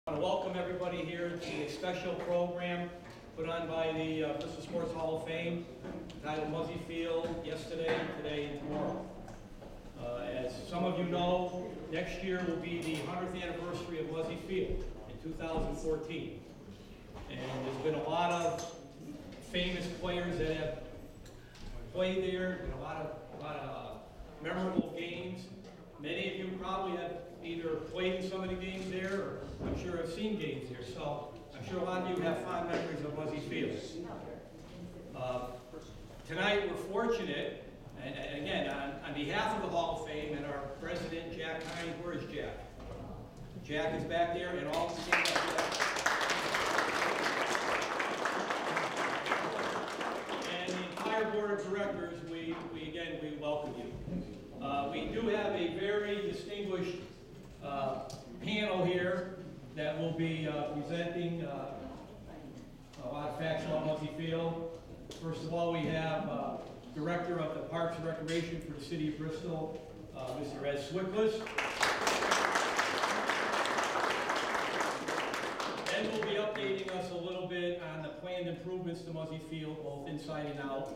I want to welcome everybody here to a special program put on by the Bristol Sports Hall of Fame, titled Muzzy Field, yesterday, today, and tomorrow. As some of you know, next year will be the 100th anniversary of Muzzy Field in 2014. And there's been a lot of famous players that have played there, and a lot of memorable games. Many of you probably have either played in some of the games there, or I'm sure have seen games there. So I'm sure a lot of you have fond memories of Muzzy Field. Tonight we're fortunate, and again, on behalf of the Hall of Fame and our president, Jack Hines. Where is Jack? Jack is back there, and all the and the entire board of directors, we welcome you. We do have a very distinguished panel here that will be presenting a lot of facts about Muzzy Field. First of all, we have Director of the Parks and Recreation for the City of Bristol, Mr. Ed Swickless. Ed will be updating us a little bit on the planned improvements to Muzzy Field, both inside and out,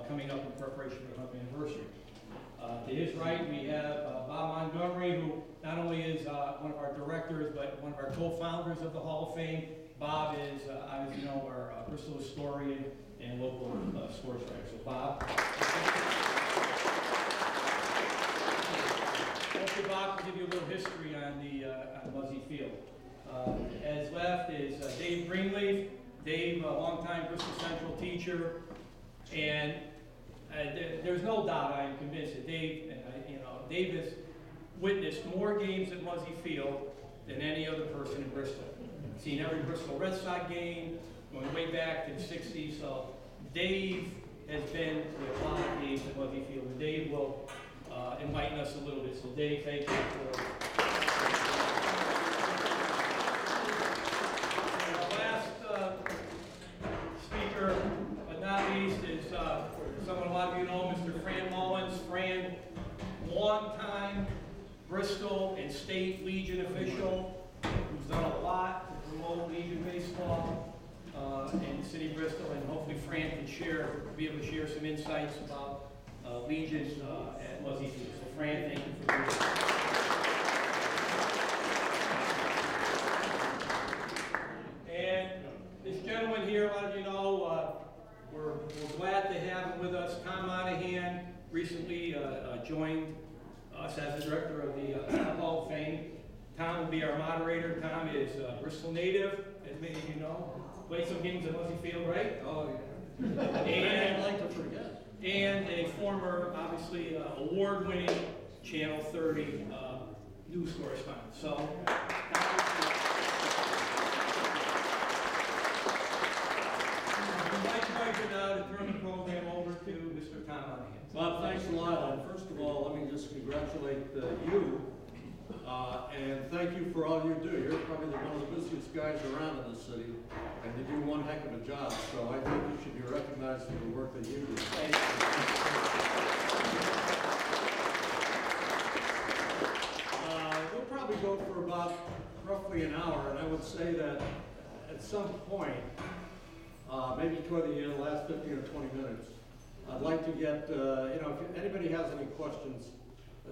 coming up in preparation for the 100th anniversary. To his right, we have Bob Montgomery, who not only is one of our directors, but one of our co-founders of the Hall of Fame. Bob is, as you know, our Bristol historian and local sports writer. So Bob. Hopefully Bob will give you a little history on the on Muzzy Field. As left is Dave Greenleaf. Dave, a longtime Bristol Central teacher, and there's no doubt, I am convinced that Dave, Dave has witnessed more games at Muzzy Field than any other person in Bristol. Seen every Bristol Red Sox game, going way back to the 60s. So Dave has been to a lot of games at Muzzy Field, and Dave will enlighten us a little bit. So Dave, thank you for. And our last speaker, but not least, is someone a lot of you know, Mr. Fran Mullins. Fran, long-time Bristol and State Legion official, who's done a lot to promote Legion baseball in the city of Bristol, and hopefully Fran can be able to share some insights about Legion at Muzzy Field. So Fran, thank you for being here. And this gentleman here, a lot of you know, we're glad to have him with us. Tom Monahan recently joined us as the director of the Hall of Fame. Tom will be our moderator. Tom is a Bristol native, as many of you know. Played some games at Muzzy Field, right? Oh, yeah. And I'd like to forget. And a former, obviously, award-winning Channel 30 news correspondent. So, now to turn the program over to Mr. Tom Monahan. Bob, thanks a lot. And first of all, let me just congratulate you and thank you for all you do. You're probably one of the busiest guys around in this city, and you do one heck of a job. So I think you should be recognized for the work that you do. Thank you. We'll probably go for about roughly an hour, and I would say that at some point, maybe toward the last 15 or 20 minutes, I'd like to get, if anybody has any questions,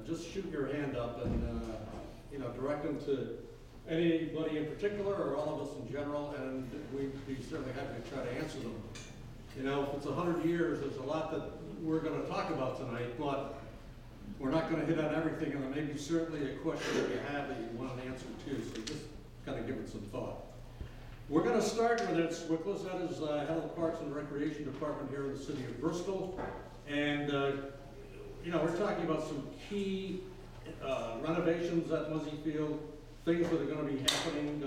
just shoot your hand up and, direct them to anybody in particular or all of us in general, and we'd be certainly happy to try to answer them. You know, if it's 100 years, there's a lot that we're going to talk about tonight, but we're not going to hit on everything, and there may be certainly a question that you have that you want an answer to, so just kind of give it some thought. We're going to start with Ed Swickless. That is head of the Parks and Recreation Department here in the city of Bristol. And, we're talking about some key renovations at Muzzy Field, things that are going to be happening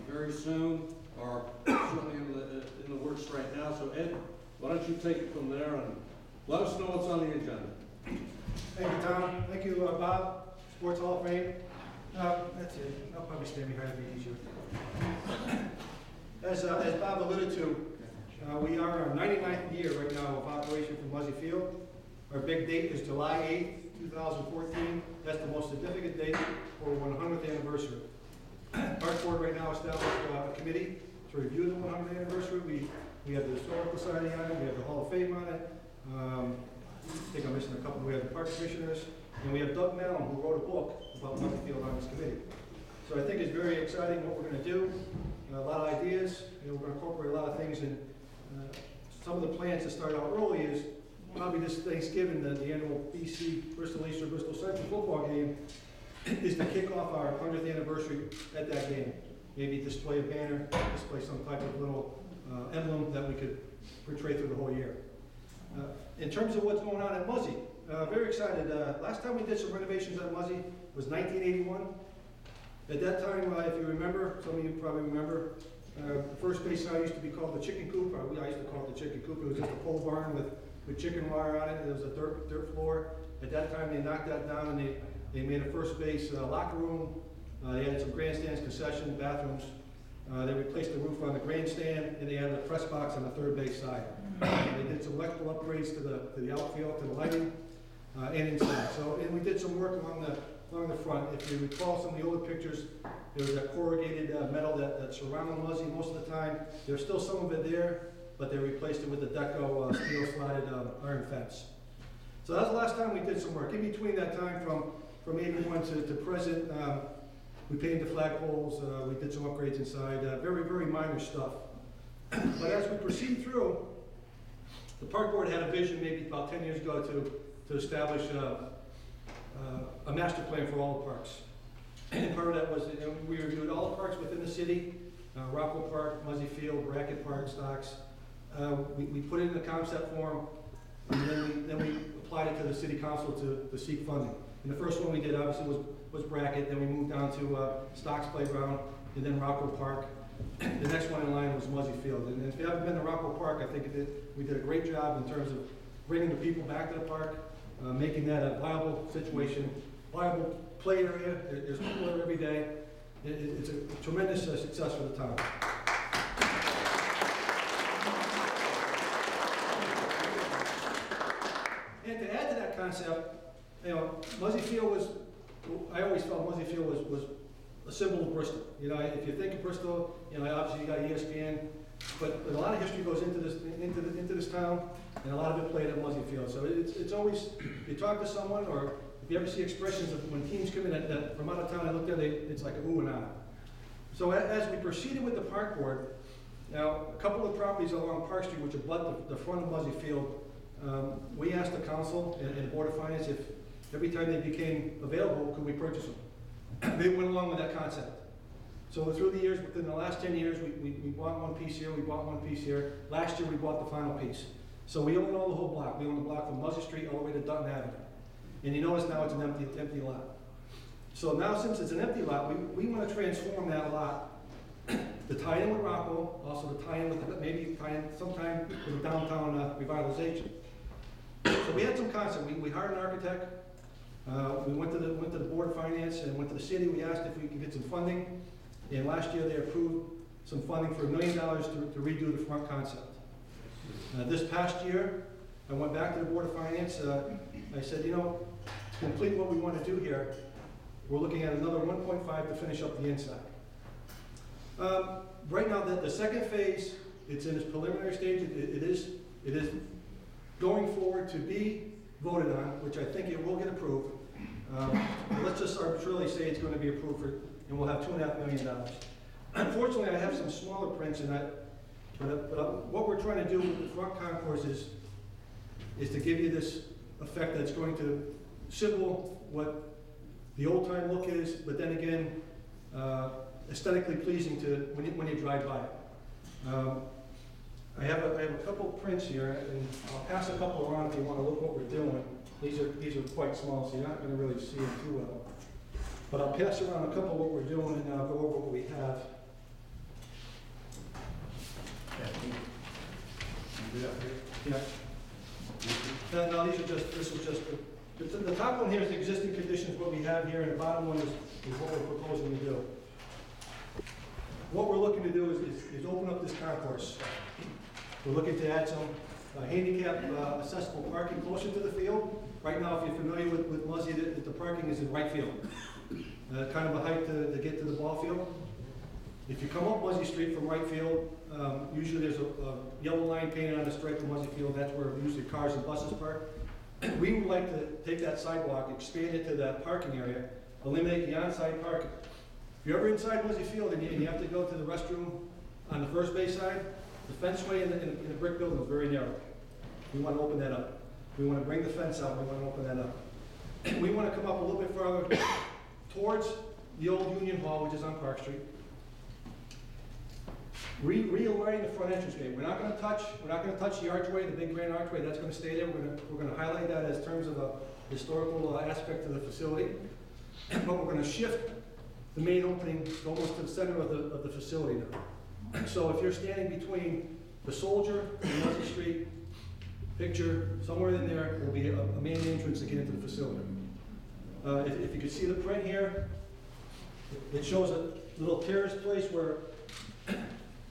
very soon, or certainly in the works right now. So Ed, why don't you take it from there and let us know what's on the agenda. Thank you, Tom. Thank you, Bob, Sports Hall of Fame. That's it. I'll probably stand behind it to be easier. As Bob alluded to, we are in our 99th year right now of operation from Muzzy Field. Our big date is July 8th, 2014. That's the most significant date for our 100th anniversary. Our board right now established a committee to review the 100th anniversary. We have the Historical Society on it, we have the Hall of Fame on it. I think I'm missing a couple. We have the Park Commissioners, and we have Doug Mallon, who wrote a book about Muzzy Field on this committee. So I think it's very exciting what we're going to do. A lot of ideas. We're going to incorporate a lot of things in. Some of the plans to start out early is probably this Thanksgiving, the annual BC Bristol East or Bristol Central football game is to kick off our 100th anniversary at that game. Maybe display a banner, display some type of little emblem that we could portray through the whole year. In terms of what's going on at Muzzy, very excited. Last time we did some renovations at Muzzy was 1981. At that time, if you remember, some of you probably remember, the first base side used to be called the chicken coop. I used to call it the chicken coop. It was just a pole barn with chicken wire on it. It was a dirt floor. At that time, they knocked that down and they made a first base locker room. They added some grandstands, concession, bathrooms. They replaced the roof on the grandstand, and they added a press box on the third base side. They did some electrical upgrades to the outfield, to the lighting, and inside. And we did some work along the front. If you recall some of the older pictures, there was that corrugated metal that surrounded Muzzy most of the time. There's still some of it there, but they replaced it with the Deco steel slotted iron fence. So that's the last time we did some work. In between that time, from 81 to present, we painted the flagpoles, we did some upgrades inside, very, very minor stuff. But as we proceed through, the park board had a vision maybe about 10 years ago to establish a master plan for all the parks. And part of that was, we reviewed all the parks within the city, Rockwell Park, Muzzy Field, Brackett Park, Stocks. We put it in the concept form, and then we applied it to the city council to seek funding. And the first one we did obviously was Brackett, then we moved down to Stocks Playground, and then Rockwell Park. The next one in line was Muzzy Field. And if you haven't been to Rockwell Park, I think we did a great job in terms of bringing the people back to the park, making that a viable situation, viable play area. There's people there every day. It's a tremendous success for the town. And to add to that concept, Muzzy Field was, I always felt Muzzy Field was a symbol of Bristol. If you think of Bristol, obviously you got ESPN, but a lot of history goes into this town, and a lot of it played at Muzzy Field. So it's always, if you talk to someone, or if you ever see expressions of when teams come in that from out of town, I look at it, it's like a ooh and ah. So as we proceeded with the park board, now a couple of properties along Park Street, which abut the front of Muzzy Field, we asked the council and the Board of Finance if every time they became available, could we purchase them? They went along with that concept. So through the years, within the last 10 years, we bought one piece here, we bought one piece here. Last year, we bought the final piece. So we own all the whole block. We own the block from Muzzy Street all the way to Dutton Avenue. And you notice now it's an empty lot. So now, since it's an empty lot, we want to transform that lot to tie in with Rockwell, also to tie in with maybe tie in sometime with downtown revitalization. So we had some concept. We hired an architect. We went to the Board of Finance and went to the city. We asked if we could get some funding. And last year they approved some funding for $1 million to redo the front concept. This past year, I went back to the Board of Finance. I said, to complete what we want to do here, we're looking at another 1.5 to finish up the inside. Right now, the second phase, it's in its preliminary stage. It is going forward to be voted on, which I think it will get approved. Let's just arbitrarily say it's going to be approved, and we'll have $2.5 million. Unfortunately, I have some smaller prints, but what we're trying to do with the front concourse is to give you this effect that's going to symbol what the old-time look is, but then again, aesthetically pleasing to when you drive by it. I have a couple prints here, and I'll pass a couple around if you want to look what we're doing. These are quite small, so you're not going to really see them too well. But I'll pass around a couple of what we're doing, and I'll go over what we have. Yeah. No, this is just the top one here is the existing conditions, what we have here, and the bottom one is what we're proposing to do. What we're looking to do is open up this concourse. We're looking to add some handicap accessible parking closer to the field. Right now, if you're familiar with Muzzy, the parking is in right field. Kind of a height to get to the ball field. If you come up Muzzy Street from right field, usually there's a yellow line painted on the stripe of Muzzy Field. That's where usually cars and buses park. We would like to take that sidewalk, expand it to that parking area, eliminate the on-site parking. If you're ever inside Muzzy Field and you have to go to the restroom on the first base side, the fenceway in the brick building is very narrow. We want to open that up. We want to bring the fence out. We want to open that up. We want to come up a little bit farther towards the old Union Hall, which is on Park Street. Realign the front entrance gate. We're not going to touch the archway, the big grand archway. That's going to stay there. We're going to highlight that as terms of a historical aspect to the facility. But we're going to shift the main opening almost to the center of the facility now. So if you're standing between the Soldier and Muzzy Street, picture somewhere in there will be a main entrance to get into the facility. If you can see the print here, it shows a little terrace place where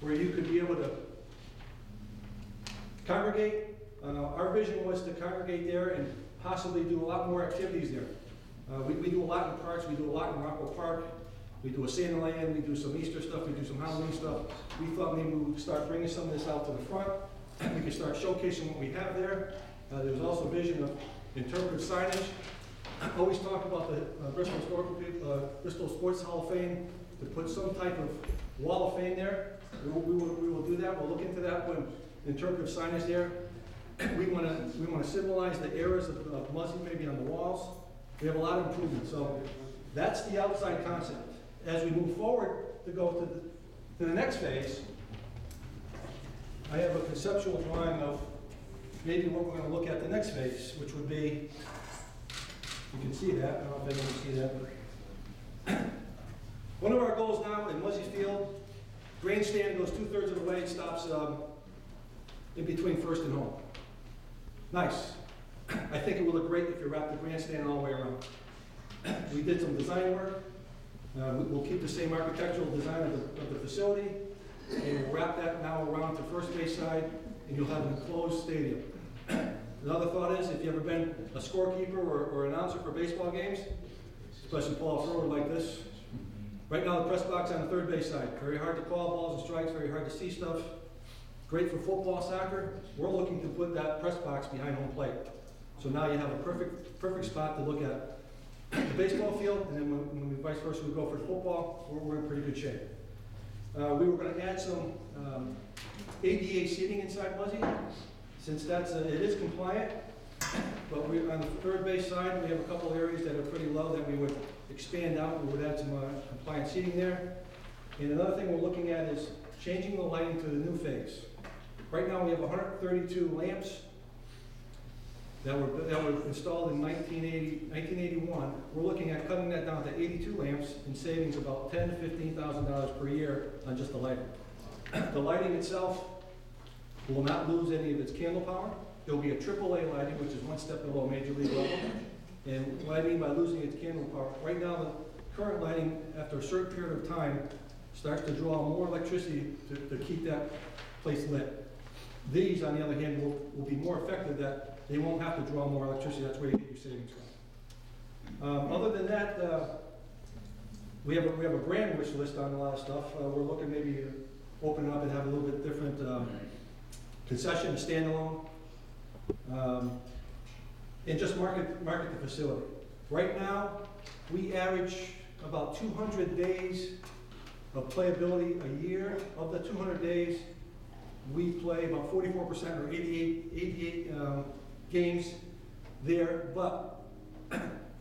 you could be able to congregate. Our vision was to congregate there and possibly do a lot more activities there. We do a lot in parks. We do a lot in Rockwell Park. We do a Santa Land. We do some Easter stuff. We do some Halloween stuff. We thought maybe we would start bringing some of this out to the front. We could start showcasing what we have there. There's also a vision of interpretive signage. I always talk about the Bristol Sports Hall of Fame, to put some type of wall of fame there. We will do that. We'll look into that when interpretive signage there. We want to symbolize the eras of Muzzy maybe on the walls. We have a lot of improvements. So that's the outside concept. As we move forward to go to the next phase, I have a conceptual drawing of maybe what we're going to look at the next phase, which would be, you can see that, I don't know if anyone can see that. One of our goals now in Muzzy Field, grandstand goes 2/3 of the way, it stops in between first and home. Nice. I think it will look great if you wrap the grandstand all the way around. We did some design work. We'll keep the same architectural design of the facility, and we'll wrap that now around to first base side, and you'll have an enclosed stadium. Another thought is, if you've ever been a scorekeeper or announcer for baseball games, especially Paul forward like this, right now the press box on the third base side, very hard to call balls and strikes, very hard to see stuff. Great for football, soccer. We're looking to put that press box behind home plate. So now you have a perfect spot to look at the baseball field, and then when we vice versa we go for football, we're in pretty good shape. We were going to add some ADA seating inside Muzzy, since it is compliant. But on the third base side, we have a couple areas that are pretty low that we would expand out. We would add some compliant seating there. And another thing we're looking at is changing the lighting to the new phase. Right now we have 132 lamps that were installed in 1981. We're looking at cutting that down to 82 lamps and savings about $10,000 to $15,000 per year on just the lighting. The lighting itself will not lose any of its candle power. It will be a AAA lighting, which is one step below major league level. And what I mean by losing its candle power, right now the current lighting, after a certain period of time, starts to draw more electricity to keep that place lit. These, on the other hand, will be more effective, that they won't have to draw more electricity. That's where you get your savings from. Other than that, we have a brand wish list on a lot of stuff. We're looking maybe to open it up and have a little bit different concession, standalone, and just market the facility. Right now, we average about 200 days of playability a year. Of the 200 days, we play about 44% or 88 games there, but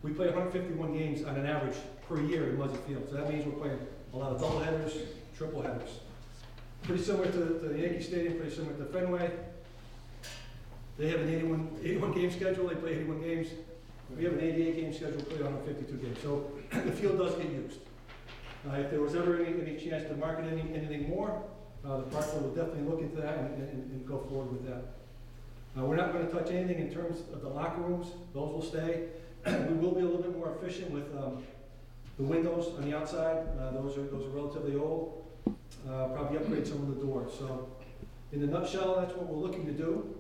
we play 151 games on an average per year in Muzzy Field. So that means we're playing a lot of double headers, triple headers. Pretty similar to the Yankee Stadium, pretty similar to Fenway. They have an 81 game schedule, they play 81 games. We have an 88 game schedule, we play 152 games. So the field does get used. If there was ever any chance to market anything more, the park board will definitely look into that and go forward with that. We're not going to touch anything in terms of the locker rooms. Those will stay. We will be a little bit more efficient with the windows on the outside. Those are relatively old. Probably upgrade some of the doors. So in a nutshell, that's what we're looking to do.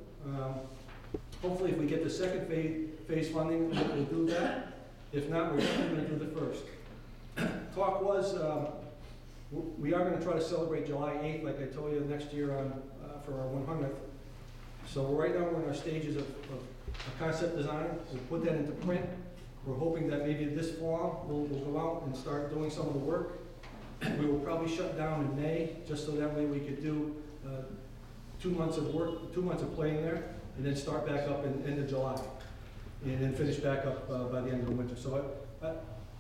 Hopefully if we get the second phase funding, we'll do that. If not, we're definitely going to do the first. Talk was We are gonna try to celebrate July 8th, like I told you, next year on, for our 100th. So right now, we're in our stages of a concept design. We'll put that into print. We're hoping that maybe this fall, we'll go out and start doing some of the work. We will probably shut down in May, just so that way we could do 2 months of work, 2 months of playing there, and then start back up in end of July, and then finish back up by the end of the winter. So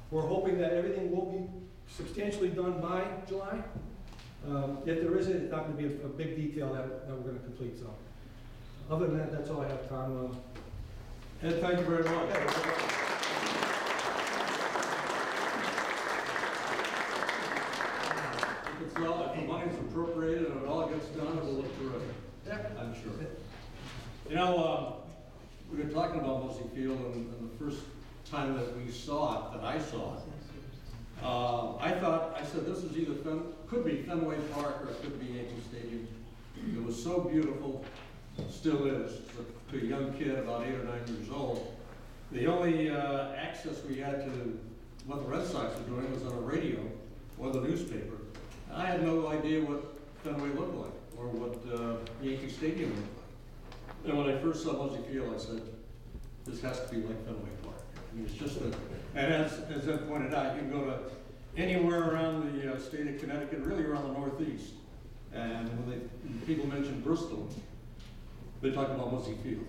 we're hoping that everything will be substantially done by July. If there isn't, it's not going to be a big detail that we're going to complete. So other than that, that's all I have, Tom. Ed, thank you very much. If the money's appropriated and it all gets done, it will look terrific. I'm sure. You know, we've been talking about Muzzy Field, and the first time that we saw it, that I saw it, I said, this is either could be Fenway Park or it could be Yankee Stadium. It was so beautiful, still is, to a young kid about 8 or 9 years old. The only access we had to what the Red Sox were doing was on a radio or the newspaper. I had no idea what Fenway looked like or what Yankee Stadium looked like. And when I first saw Muzzy Field, I said, this has to be like Fenway Park. I mean, it's just and as Ed pointed out, you can go to anywhere around the state of Connecticut, really around the Northeast. And when people mention Bristol, they talk about Muzzy Field.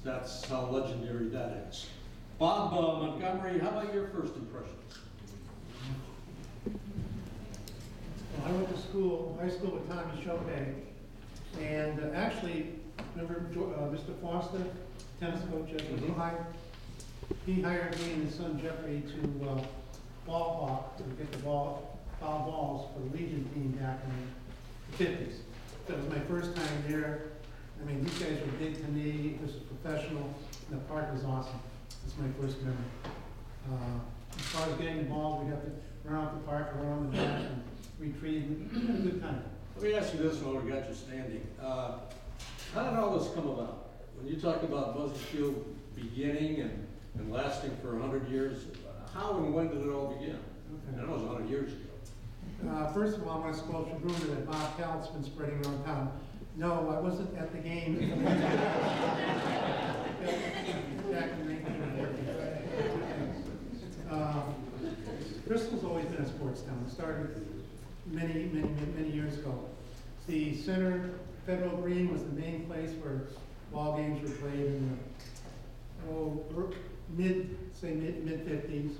That's how legendary that is. Bob Montgomery, how about your first impressions? Well, I went to school, high school with Tommy Chopin, and actually, remember Mr. Foster, tennis coach at the high? He hired me and his son Jeffrey to ball hawk, to get the foul balls for the Legion team back in the 50s. That was my first time there. I mean, these guys were big to me. This was professional, and the park was awesome. That's my first memory. As far as getting the balls, we'd have to run out the park, run on the back, and retrieve. We had a good time. Let me ask you this while we got you standing. How did all this come about? When you talk about Muzzy Field beginning and lasting for 100 years, how and when did it all begin? Okay. I know it was 100 years ago. First of all, I want to squelch a rumor that Bob Cal's been spreading around town. No, I wasn't at the game. Back in 1940. Bristol's always been a sports town. It started many years ago. The center, Federal Green, was the main place where ball games were played in the mid-50s.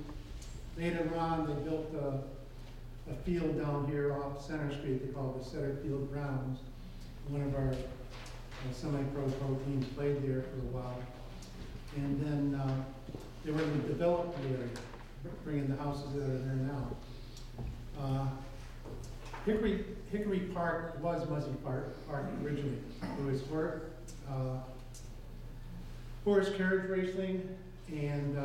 Later on, they built a field down here off Center Street. They call it the Center Field Grounds. One of our semi-pro teams played there for a while. And then they were in the developed area, bringing the houses that are there now. Hickory Park was Muzzy Park originally. It was for horse carriage racing, and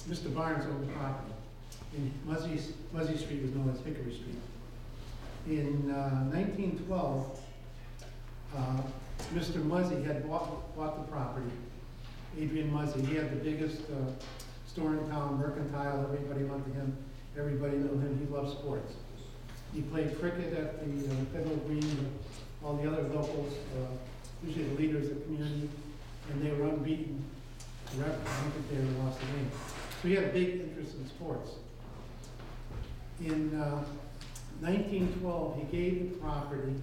Mr. Barnes owned the property. And Muzzy Street was known as Hickory Street. In 1912, Mr. Muzzy had bought the property. Adrian Muzzy, he had the biggest store in town, Mercantile. Everybody went to him. Everybody knew him. He loved sports. He played cricket at the Federal Green with all the other locals, usually the leaders of the community, and they were unbeaten forever. I don't think they ever lost a game. So he had a big interest in sports. In 1912, he gave the property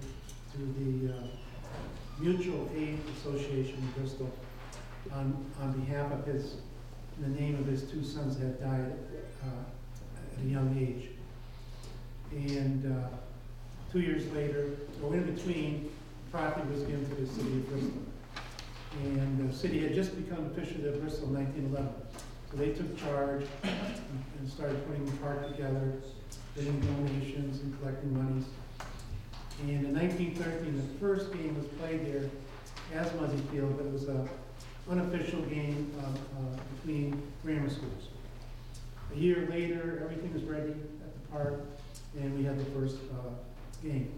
to the Mutual Aid Association in Bristol on behalf of in the name of his 2 sons that had died at a young age. And 2 years later, or in between, the property was given to the city of Bristol. And the city had just become officially of Bristol in 1911. So they took charge and started putting the park together, getting donations and collecting monies. And in 1913, the first game was played there as Muzzy Field, but it was an unofficial game between grammar schools. A year later, everything was ready at the park, and we had the first game,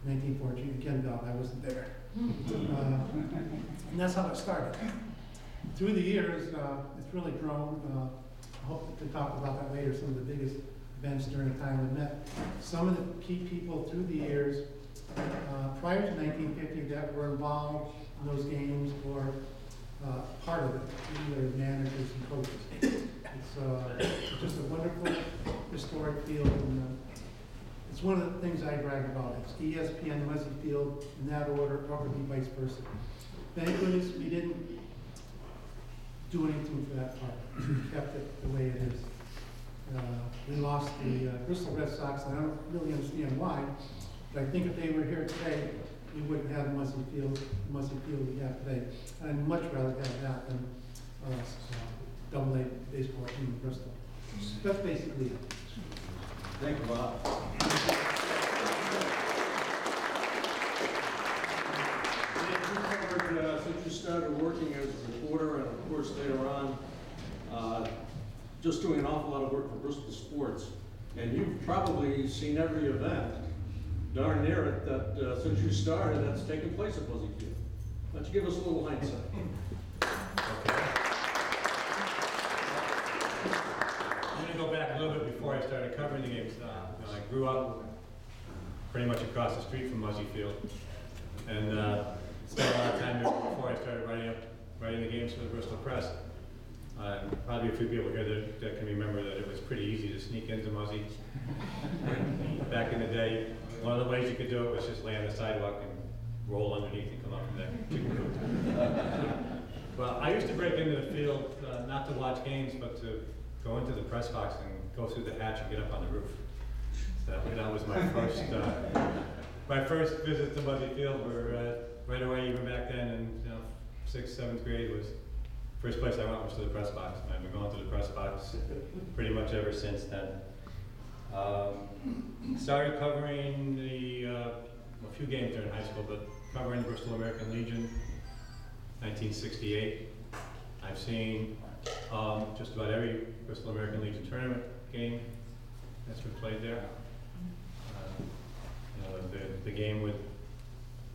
1914. Again, Bob, I wasn't there. And that's how it started. Through the years, it's really grown. I hope to talk about that later, some of the biggest events during the time we met. Some of the key people through the years, prior to 1950, that were involved in those games or part of it, either managers and coaches. It's just a wonderful historic field, and it's one of the things I brag about. It's ESPN, Muzzy Field, in that order, or vice versa. Thank goodness we didn't do anything for that part. We kept it the way it is. We lost the Bristol Red Sox, and I don't really understand why, but I think if they were here today, we wouldn't have the Muzzy Field we have today. I'd much rather have that than double-A baseball team in Bristol. That's basically it. Thank you, Bob. Since you started working as a reporter and of course later on, just doing an awful lot of work for Bristol Sports, and you've probably seen every event, darn near it, that since you started, that's taken place at Muzzy Field. Why don't you give us a little hindsight? Okay. I'm going to go back a little bit before I started covering the games. I grew up pretty much across the street from Muzzy Field, and spent a lot of time there before I started writing the games for the Bristol Press. Probably a few people here that can remember that it was pretty easy to sneak into Muzzy. Back in the day, one of the ways you could do it was just lay on the sidewalk and roll underneath and come up from there. Well, I used to break into the field, not to watch games, but to go into the press box and go through the hatch and get up on the roof. So that was my first visit to Muzzy Field, where right away, even back then in 6th, 7th grade, was first place I went was to the press box. And I've been going to the press box pretty much ever since then. Started covering a few games during high school, but covering the Bristol American Legion, 1968. I've seen just about every Bristol American Legion tournament game that's been played there. The game with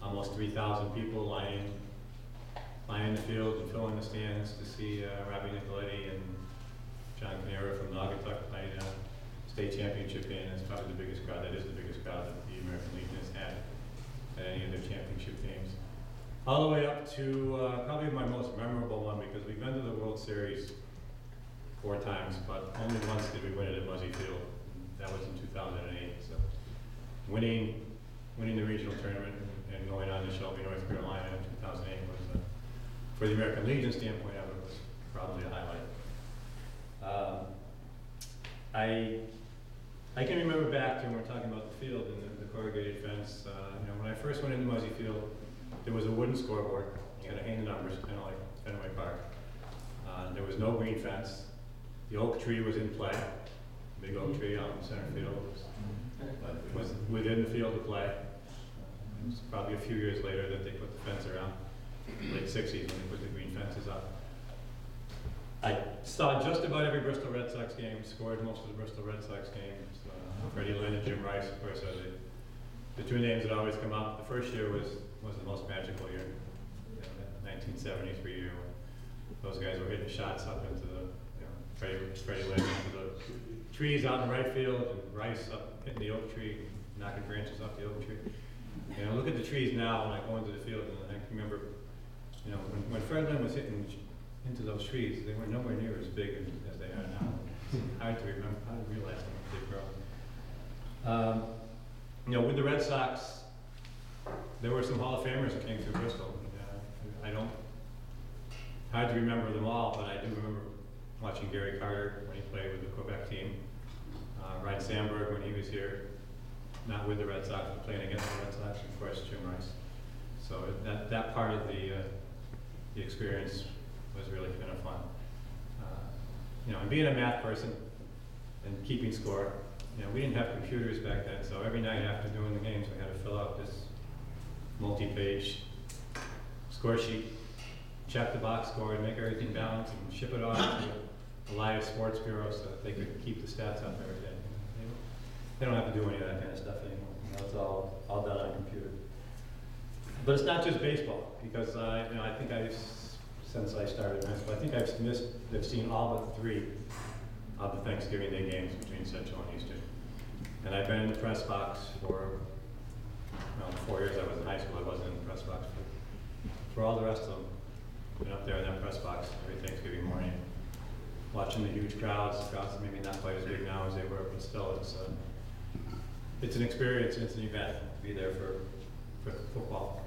almost 3,000 people lying in the field and filling the stands to see Robbie Nicoletti and John Canera from Naugatuck play state championship game. That's probably the biggest crowd. That is the biggest crowd that the American Legion has had at any of their championship games. All the way up to probably my most memorable one, because we've been to the World Series 4 times, but only once did we win it at Muzzy Field. That was in 2008. So winning the regional tournament and going on to Shelby, North Carolina in 2008 was, for the American Legion standpoint, it was probably a highlight. I can remember back to when we're talking about the field and the corrugated fence. When I first went into Muzzy Field, there was a wooden scoreboard. You had to hang the numbers, kind of like Fenway Park. There was no green fence. The oak tree was in play. Big oak tree out in center field. It was within the field of play. It was probably a few years later that they put the fence around. Late 60s when they put the green fences up. I saw just about every Bristol Red Sox game, scored most of the Bristol Red Sox games. Freddie Lynn and Jim Rice, of course, are the 2 names that always come up. The first year was the most magical year, the 1973 year, when those guys were hitting shots up into the, Freddie Lynn into the trees out in right field, and Rice up hitting the oak tree, knocking branches off the oak tree. Look at the trees now when I go into the field, and I can remember, when Fred Lynn was hitting into those trees, they were nowhere near as big as they are now. It's hard to remember, hard to realize how much they've grown. With the Red Sox, there were some Hall of Famers that came through Bristol. Hard to remember them all, but I do remember watching Gary Carter when he played with the Quebec team. Ryan Sandberg when he was here, not with the Red Sox, but playing against the Red Sox, and of course Jim Rice. So that part of the experience was really kind of fun. And being a math person and keeping score, we didn't have computers back then, so every night after doing the games, we had to fill out this multi-page score sheet, check the box score, and make everything balance, and ship it off to the Live Sports Bureau so that they could keep the stats up every day. They don't have to do any of that kind of stuff anymore. It's all done on a computer. But it's not just baseball, because I think since I started in high school, I think I've seen all but 3 of the Thanksgiving Day games between Central and Eastern. And I've been in the press box for, well, the 4 years I was in high school, I wasn't in the press box for all the rest of them. Been up there in that press box every Thanksgiving morning, watching the huge crowds maybe not quite as big now as they were, but still, it's an experience, it's an event to be there for football.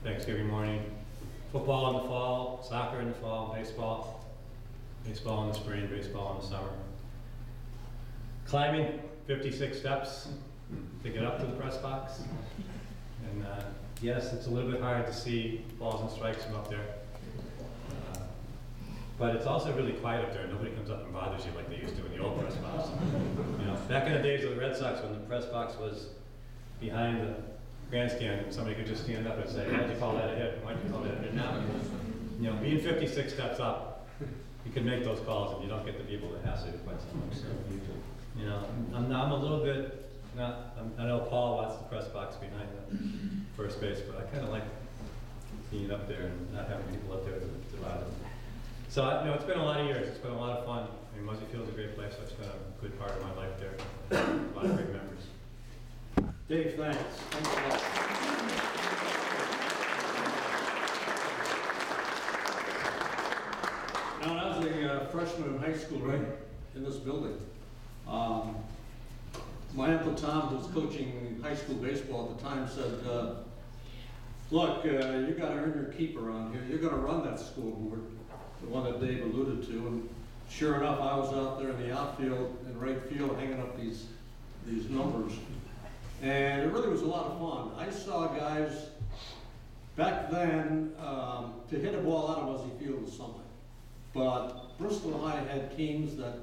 Thanksgiving morning, football in the fall, soccer in the fall, baseball in the spring, baseball in the summer. Climbing 56 steps to get up to the press box. And yes, it's a little bit hard to see balls and strikes from up there. But it's also really quiet up there. Nobody comes up and bothers you like they used to in the old press box. You know, back in the days of the Red Sox, when the press box was behind the grandstand, and somebody could just stand up and say, "Why'd you call that a hit? Why'd you call that a hit?" Now, you know, being 56 steps up, you can make those calls, and you don't get the people that hassle you quite so much. So, you know, I'm a little bit I know Paul wants the press box behind the first base, but I kind of like being up there and not having people up there to bother me. So, you know, it's been a lot of years. It's been a lot of fun. I mean, Muzzy Field's a great place. I've spent a good part of my life there. A lot of great memories. Dave, thanks. Thanks a lot. Now, when I was a freshman in high school, right, in this building, my Uncle Tom, who was coaching high school baseball at the time, said, look, you got to earn your keep around here. You're going to run that school board, the one that Dave alluded to. And sure enough, I was out there in the outfield and right field hanging up these numbers. And it really was a lot of fun. I saw guys back then, to hit a ball out of Muzzy Field was something. But Bristol High had teams that,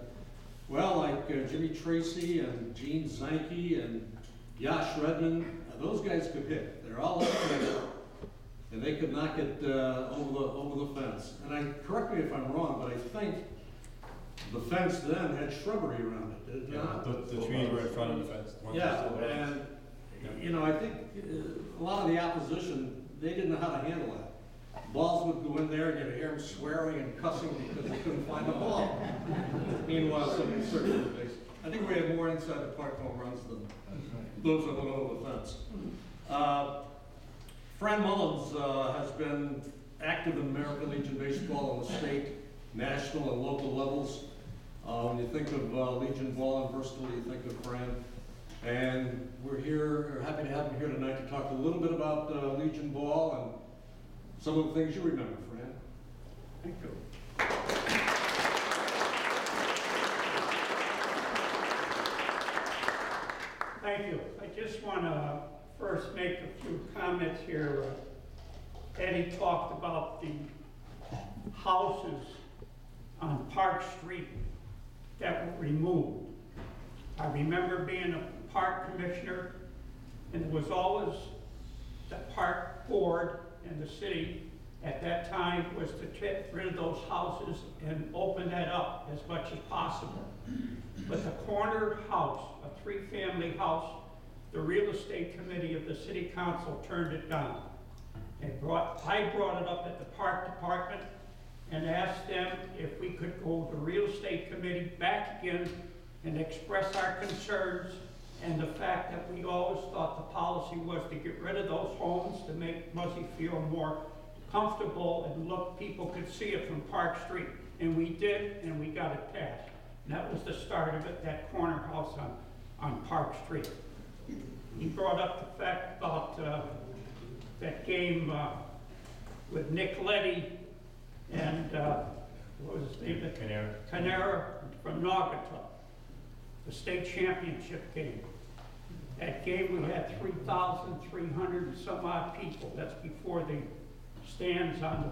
well, like Jimmy Tracy and Gene Zanke and Yash Redmond, those guys could hit. They're all left-handed, and they could knock it over the fence. And correct me if I'm wrong, but I think the fence then had shrubbery around it. Did it not? The trees were in front of the fence. Yeah, and you know, I think a lot of the opposition, they didn't know how to handle that. Balls would go in there and you'd hear them swearing and cussing because they couldn't find the ball. Meanwhile, somebody circled the base. I think we had more inside the park home runs than those that went over the fence. Fran Mullins has been active in American Legion baseball on the state, national, and local levels. When you think of Legion ball in Bristol, you think of Fran. And we're happy to have him here tonight to talk a little bit about Legion ball and some of the things you remember, Fran. Thank you. Thank you. I just want to first make a few comments here. Eddie talked about the houses on Park Street that were removed. I remember being a park commissioner, and it was always the park board and the city at that time was to get rid of those houses and open that up as much as possible. But the corner house, a 3-family house, the real estate committee of the city council turned it down. I brought it up at the park department and asked them if we could go to the real estate committee back again and express our concerns and the fact that we always thought the policy was to get rid of those homes to make Muzzy feel more comfortable and look, people could see it from Park Street. And we did, and we got it passed. And that was the start of it, that corner house on Park Street. He brought up the fact about that game with Nick Letty and what was his name? Canara from Naugatuck, the state championship game. That game we had 3,300 and some odd people. That's before the stands on the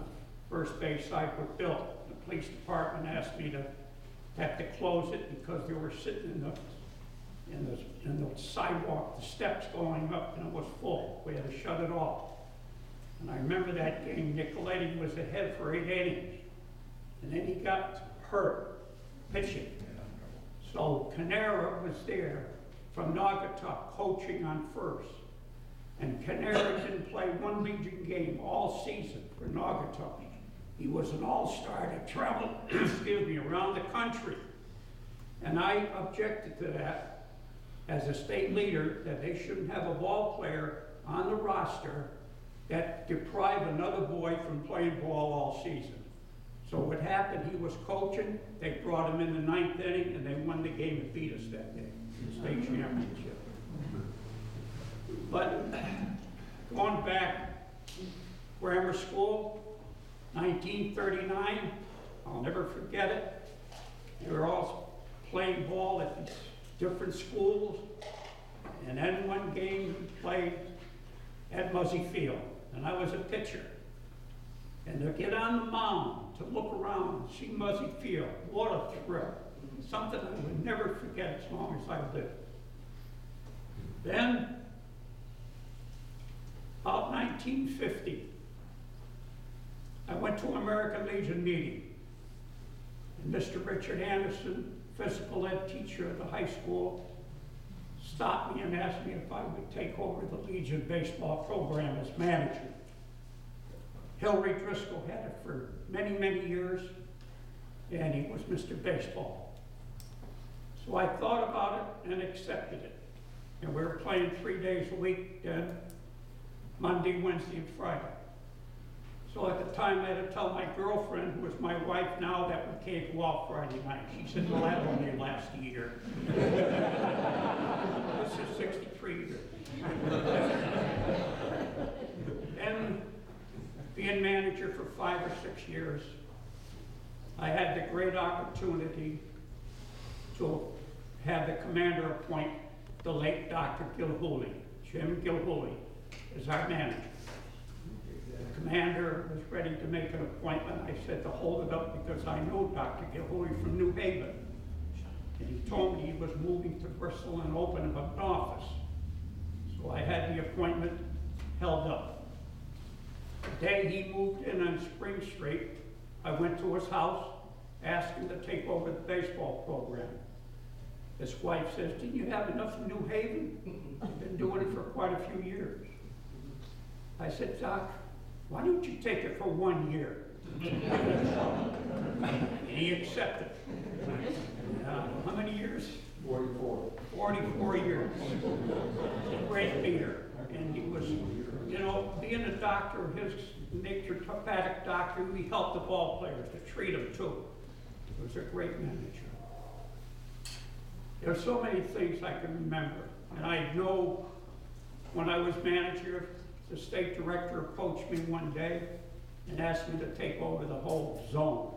first base side were built. The police department asked me to have to close it because they were sitting in the sidewalk, the steps going up, and it was full. We had to shut it off. And I remember that game, Nicoletti was ahead for 8 innings. And then he got hurt pitching. So Canara was there from Naugatuck coaching on first. And Canara didn't play one Legion game all season for Naugatuck. He was an all-star that traveled, excuse me, around the country. And I objected to that as a state leader, that they shouldn't have a ball player on the roster that deprived another boy from playing ball all season. So what happened, he was coaching, they brought him in the 9th inning, and they won the game and beat us that day, the state championship. But going back, grammar school, 1939, I'll never forget it. They were all playing ball at these different schools, and then one game we played at Muzzy Field, and I was a pitcher. And to get on the mound, to look around and see Muzzy Field, what a thrill. Something I would never forget as long as I live. Then, about 1950, I went to an American Legion meeting. And Mr. Richard Anderson, physical ed teacher at the high school, stopped me and asked me if I would take over the Legion baseball program as manager. Hillary Driscoll had it for many, many years, and he was Mr. Baseball. So I thought about it and accepted it. And we were playing 3 days a week then, Monday, Wednesday, and Friday. So at the time I had to tell my girlfriend, who was my wife now, that we can't go out Friday night. She said, well, that only lasts a year. This is 63 years. And being manager for 5 or 6 years, I had the great opportunity to have the commander appoint the late Dr. Gilhooly, Jim Gilhooly, as our manager. The commander was ready to make an appointment. I said to hold it up because I know Dr. Gilhooly from New Haven. And he told me he was moving to Bristol and opening up an office. So I had the appointment held up. The day he moved in on Spring Street, I went to his house, asked him to take over the baseball program. His wife says, didn't you have enough in New Haven? You've been doing it for quite a few years. I said, Doc, why don't you take it for 1 year? And he accepted. How many years? 44. 44 years. A great leader. And he was, you know, being a doctor, his naturopathic doctor, he helped the ball players to treat them too. He was a great manager. There are so many things I can remember. And I know when I was manager, the state director approached me one day and asked me to take over the whole zone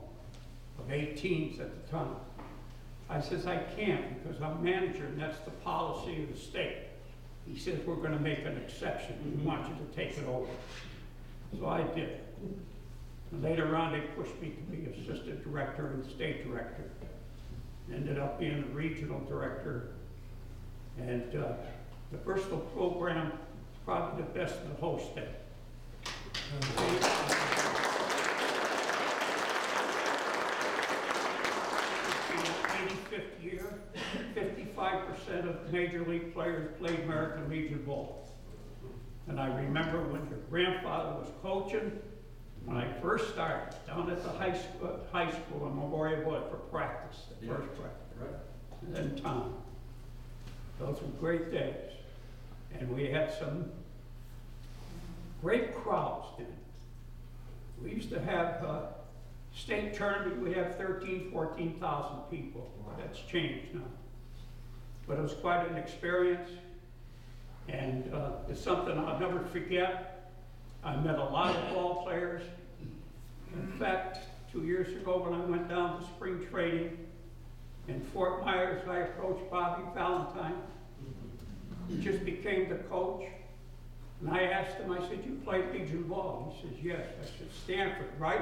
of 18s at the time. I says, I can't because I'm manager and that's the policy of the state. He says, we're going to make an exception. We want you to take it over. So I did. And later on, they pushed me to be assistant director and state director. Ended up being the regional director. And the Bristol program is probably the best in the whole state. 85th year, 55% of major league players played American Legion ball. And I remember when your grandfather was coaching, when I first started, down at the high school in Memorial Wood for practice, the first practice. Right. And then Tom. Those were great days. And we had some great crowds then. We used to have state tournament, we have 13,000, 14,000 people. That's changed now. But it was quite an experience. And it's something I'll never forget. I met a lot of ball players. In fact, 2 years ago when I went down to spring training in Fort Myers, I approached Bobby Valentine. He just became the coach. And I asked him, I said, you played Legion ball? He says, yes. I said, Stanford, right?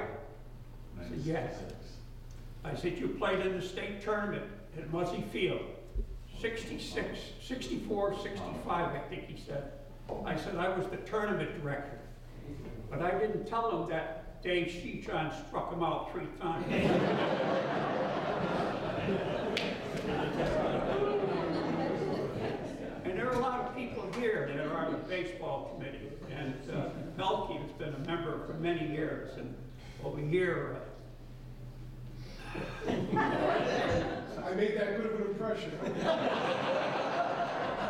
I said, yes. I said, you played in the state tournament at Muzzy Field. 66, 64, 65, I think he said. I said, I was the tournament director. But I didn't tell him that Dave Sheechon struck him out 3 times. And there are a lot of people here that are on the baseball committee. And Melky has been a member for many years. And over here, I made that good of an impression.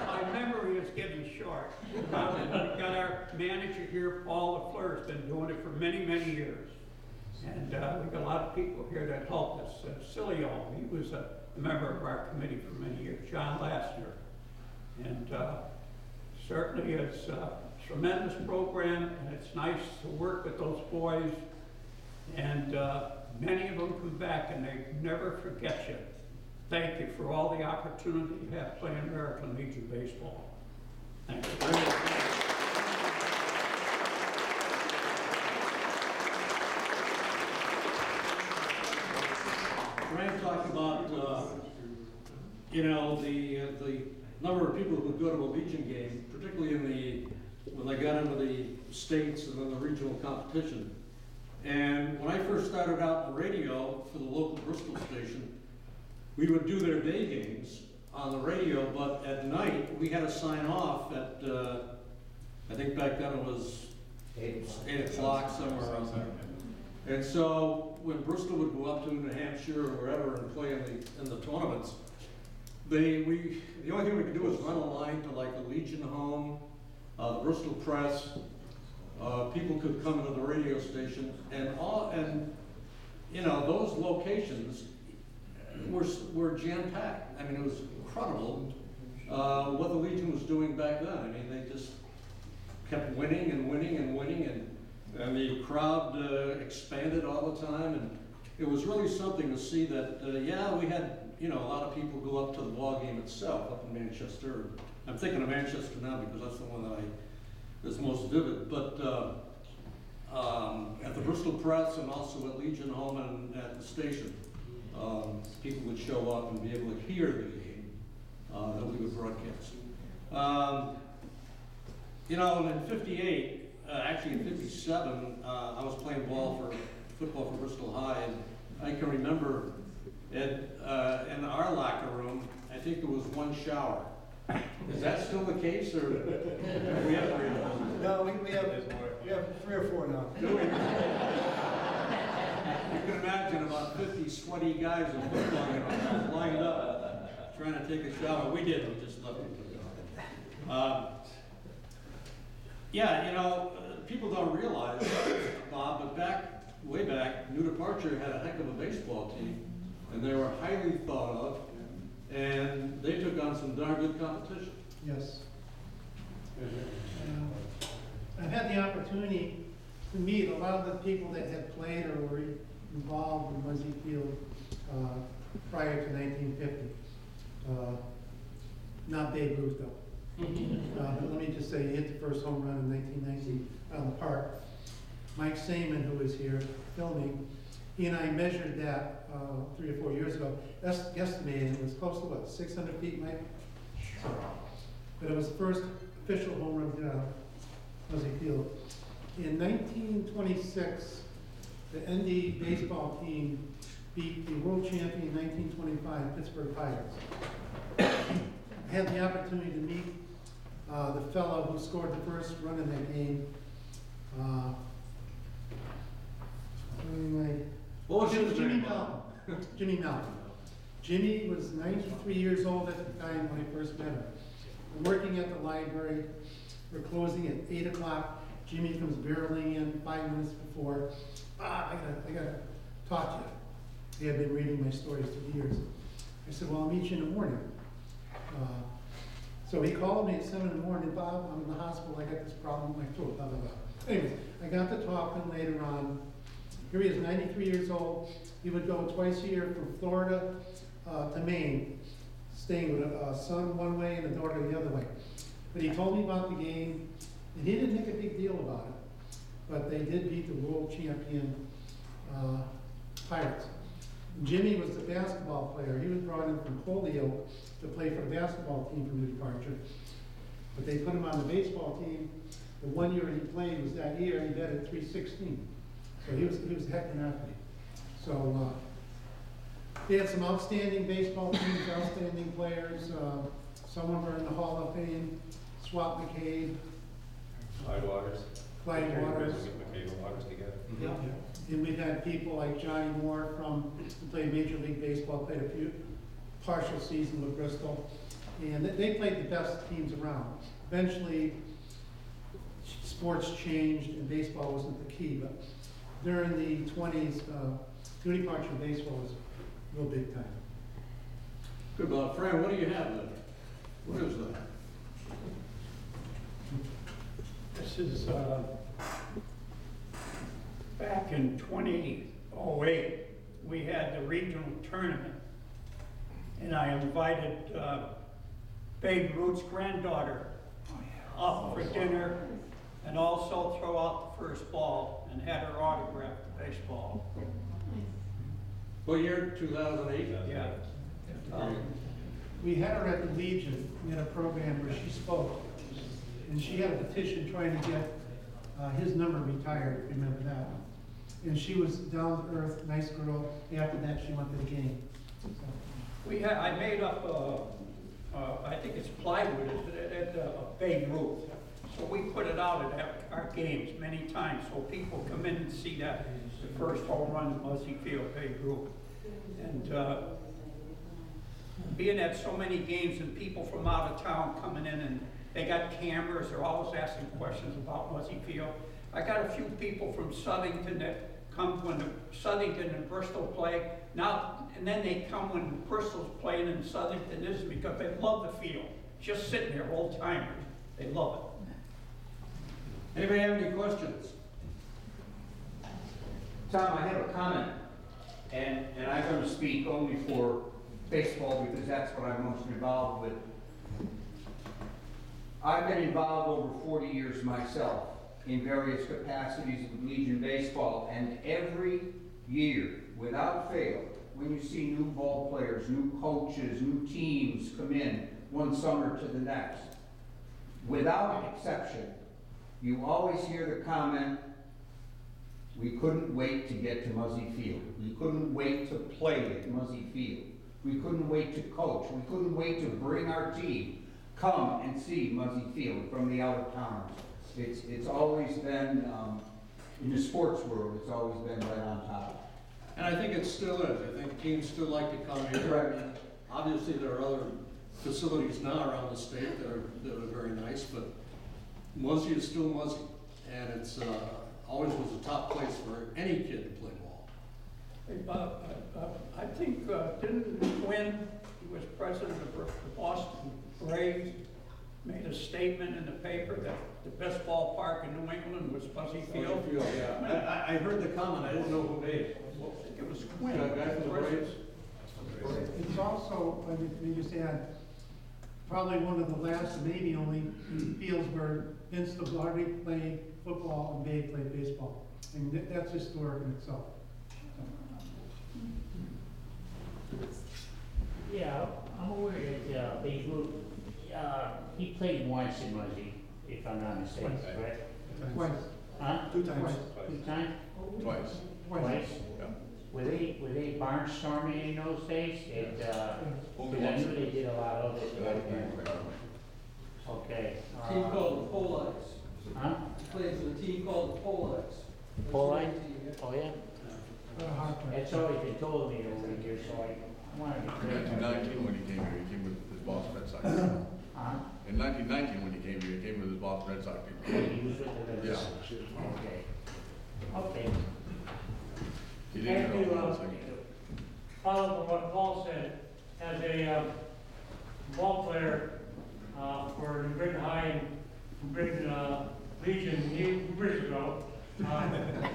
My memory is getting short. We've got our manager here, Paul LaFleur, has been doing it for many, many years. And we've got a lot of people here that helped us. Cilio, he was a member of our committee for many years, John Lassner. And certainly it's a tremendous program, and it's nice to work with those boys. And many of them come back and they never forget you. Thank you for all the opportunity you have playing American Legion baseball. Thank you. Frank talked about, you know, the number of people who would go to a Legion game, particularly when they got into the states and then the regional competition. And when I first started out in radio for the local Bristol station, we would do their day games on the radio, but at night we had to sign off at, I think back then it was 8 o'clock somewhere around there. And so when Bristol would go up to New Hampshire or wherever and play in the tournaments, the only thing we could do was run a line to like the Legion home, the Bristol Press. People could come into the radio station, and you know, those locations were jam-packed. I mean, it was incredible what the Legion was doing back then. I mean, they just kept winning and winning and winning, and the crowd expanded all the time, and it was really something to see that, yeah, we had, you know, a lot of people go up to the ball game itself up in Manchester. I'm thinking of Manchester now because that's the one that is most vivid, but at the Bristol Press and also at Legion Home and at the station, people would show up and be able to hear the game that we would broadcast. You know, in '58, actually in '57, I was playing football for Bristol High, and I can remember in our locker room, I think there was one shower. Is that still the case, or do we have three of them? No, we have 3 or 4 now. Do we? You can imagine about 50 sweaty guys in football, you know, lined up, trying to take a shower. We didn't, we just left them to go. Yeah, you know, people don't realize, Bob, but way back, New Departure had a heck of a baseball team, and they were highly thought of, and they took on some darn good competition. Yes. I've had the opportunity to meet a lot of the people that had played or were involved in Muzzy Field prior to 1950. Not Babe Ruth, though. But let me just say, he hit the first home run in 1990 on the park. Mike Saman, who was here filming, he and I measured that 3 or 4 years ago. That's guesstimated. It was close to what, 600 feet, Mike? But it was the first official home run hit out of Muzzy Field. In 1926, the ND baseball team beat the world champion 1925 Pittsburgh Pirates. I had the opportunity to meet the fellow who scored the first run in that game. What was his Jimmy name? Malcolm. Jimmy Malcolm. Jimmy was 93 years old at the time when I first met him. I'm working at the library. We're closing at 8 o'clock. Jimmy comes barreling in 5 minutes before. I gotta talk to you. He had been reading my stories through the years. I said, well, I'll meet you in the morning. So he called me at 7 in the morning. Bob, I'm in the hospital. I got this problem with my throat. Blah, blah, blah. Anyways, I got to talk to him later on. Here he is, 93 years old. He would go twice a year from Florida to Maine, staying with a son one way and a daughter the other way. But he told me about the game, and he didn't make a big deal about it. But they did beat the world champion Pirates. Jimmy was the basketball player. He was brought in from Holyoke to play for the basketball team from New Departure. But they put him on the baseball team. The 1 year he played was that year, he batted .316. So he was a heck of an athlete. So they had some outstanding baseball teams, outstanding players. Some of them are in the Hall of Fame. Swap McCabe. Clyde Waters. Clyde Waters. McCabe Waters together. Yeah. And we've had people like Johnny Moore who played Major League Baseball, played a partial season with Bristol, and they played the best teams around. Eventually, sports changed and baseball wasn't the key, but during the 20s, Goody Park and baseball was real big time. Good, Fran, what do you have there? What is that? This is, back in 2008, we had the regional tournament, and I invited Babe Ruth's granddaughter up for dinner, and also throw out the first ball, and had her autograph the baseball. What year, 2008? Yeah. We had her at the Legion. We had a program where she spoke, and she had a petition trying to get his number retired, if you remember that. And she was down to earth, nice girl. After that, she went to the game. So. I made up, I think it's plywood, at Babe Ruth. So we put it out at our games many times, so people come in and see that, the first home run in Muzzy Field, Babe Ruth. And being at so many games and people from out of town coming in, and they got cameras, they're always asking questions about Muzzy Field. I got a few people from Southington that come when the Southington and Bristol play, now, and then they come when Bristol's playing and Southington isn't, because they love the field. Just sitting there, old timers, they love it. Anybody have any questions? Tom, I have a comment, and I'm going to speak only for baseball because that's what I'm most involved with. I've been involved over 40 years myself in various capacities with Legion Baseball, and every year, without fail, when you see new ball players, new coaches, new teams come in one summer to the next, without exception, you always hear the comment, we couldn't wait to get to Muzzy Field. We couldn't wait to play at Muzzy Field. We couldn't wait to coach. We couldn't wait to bring our team, come and see Muzzy Field from the out of towners. It's always been, in the sports world, it's always been right on top. And I think it still is. I think teams still like to come here. Right. I mean, obviously, there are other facilities now around the state that are very nice, but Muzzy is still Muzzy, and it's always was a top place for any kid to play ball. Hey, Bob, I think, didn't Quinn, he was president of the Boston Braves, made a statement in the paper that the best ballpark in New England was Muzzy Field? Yeah. I heard the comment. I didn't know who made it. I think it was Quinn. The guy from the Braves? It's also, let me just add, probably one of the last, maybe only, fields where Vince Lombardi played football and Babe played baseball. And that's historic in itself. Yeah, I'm aware that Babe Ruth, he played once in Muzzy, if I'm not mistaken, correct? Twice. Huh? 2 times. Two times? Twice. Twice? Yeah. Were they barnstorming in those days? Because I knew they did a lot of it. Okay. Team called the Polites. Huh? He played for the team called the Polites. Polite? Oh, yeah? Harper. That's always been told me over the years, so I wanted to be In clear. 1919, when he came here, he came with his Boston Red Sox. Huh? In 1919, when he came here, he came with his Boston Red Sox Oh, team. he was with the Red Yeah. Sox. Okay. Okay. He didn't Thank you, know one thing. follow up on what Paul said. As a ball player for New Britain High and New Britain Legion years ago,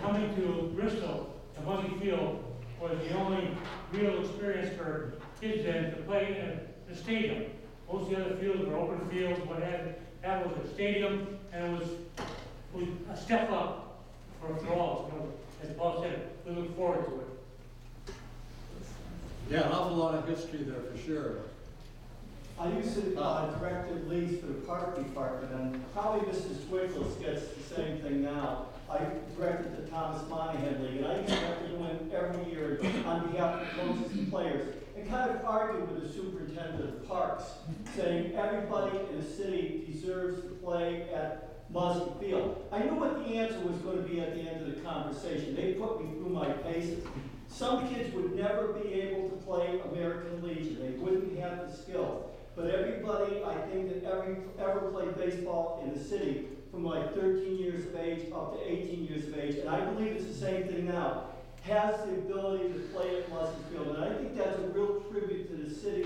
coming to Bristol, to Muzzy Field, was the only real experience for kids then to play in a stadium. Most of the other fields were open fields, what have you. That was a stadium, and it was a step up for all. You know, as Paul said, we look forward to it. Yeah, an awful lot of history there for sure. I used to direct the leagues for the park department, and probably Mr. Swickles gets the same thing now. I directed the Thomas Monahan League, and I used to have to do it every year on behalf of coaches and players, and kind of argue with the superintendent of parks, saying everybody in the city deserves to play at Muzzy Field. I knew what the answer was going to be at the end of the conversation. They put me through my paces. Some kids would never be able to play American Legion. They wouldn't have the skill. But everybody, I think that ever played baseball in the city from like 13 years of age up to 18 years of age, and I believe it's the same thing now, has the ability to play at Muzzy Field. And I think that's a real tribute to the city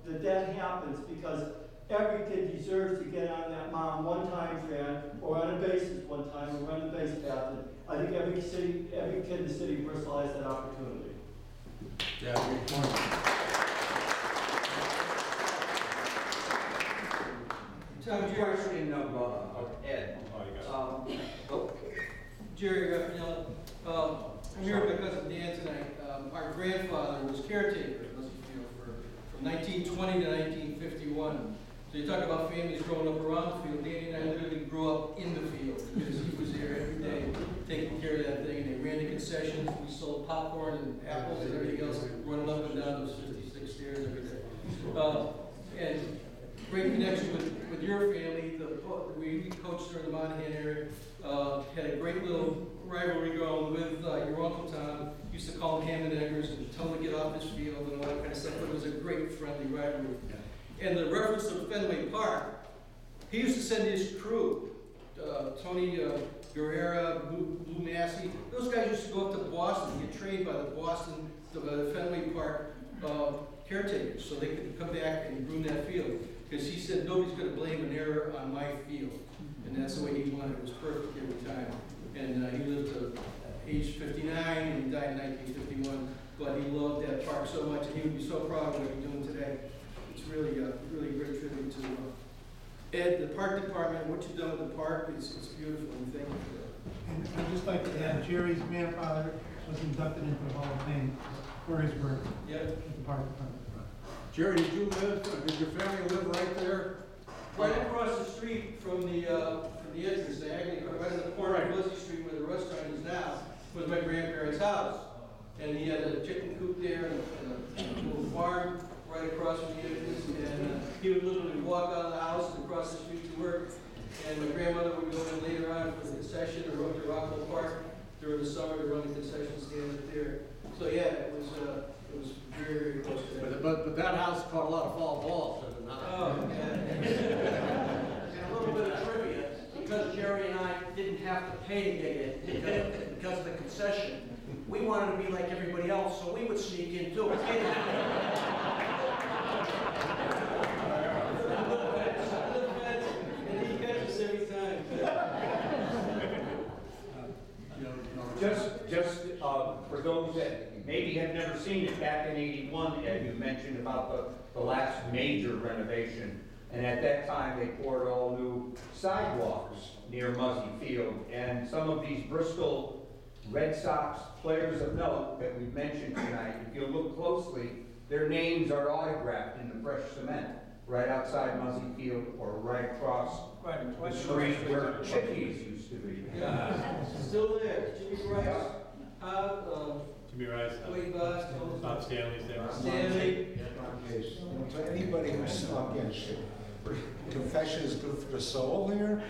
that happens, because every kid deserves to get on that mound one time, Fran, or on a bases one time, or run the base path. And I think every kid in the city of Bristol has that opportunity. Yeah, great point. Question of Ed. Jerry Raffanello. I'm here because of Dan tonight. Our grandfather was caretaker at Muzzy Field from 1920 to 1951. So you talk about families growing up around the field. Danny and I literally grew up in the field because he was there every day taking care of that thing. And they ran the concessions. We sold popcorn and apples and everything else, running up and down those 56 stairs every day. And great connection with your family. We coached her in the Monahan area. Had a great little rivalry going with your Uncle Tom. Used to call him Ham and Eggers and tell him to get off his field and all that kind of stuff. But it was a great friendly rivalry. And the reference to Fenway Park, he used to send his crew, Tony Guerrera, Lou Massey. Those guys used to go up to Boston and get trained by the Fenway Park caretakers, so they could come back and groom that field. Because he said nobody's going to blame an error on my field, and that's the way he wanted it. It was perfect every time. And he lived to age 59, and he died in 1951. But he loved that park so much, and he would be so proud of what he's doing today. It's really a great tribute to Ed, the park department. What you've done with the park is beautiful, and thank you for that. And I'd just like to add, Jerry's grandfather was inducted into the Hall of Fame for his work at the park department. Jerry, did your family live right there? Right across the street from the entrance, diagonally, right in the corner of Muzzy Street where the restaurant is now, was my grandparents' house. And he had a chicken coop there and a little farm right across from the entrance. And he would literally walk out of the house and across the street to work. And my grandmother would go in later on for the concession or up to Rockwell Park during the summer to run the concession stand up there. So yeah, it was very, very close to that. But that house caught a lot of foul balls, did it not? Oh, yeah. And a little bit of trivia, because Jerry and I didn't have to pay to get in because of the concession, we wanted to be like everybody else, so we would sneak in too. Just for those that maybe have never seen it, back in '81, Ed, you mentioned about the last major renovation. And at that time, they poured all new sidewalks near Muzzy Field. And some of these Bristol Red Sox players of note that we've mentioned tonight, if you look closely, their names are autographed in the fresh cement right outside Muzzy Field or right across the street where Chickies used to be. Yeah, still there. Jimmy Rice, Jimmy Rice, Wade Boss, Bob Stanley's there. Stanley. To anybody who's stuck in shit, confession is good for the soul here.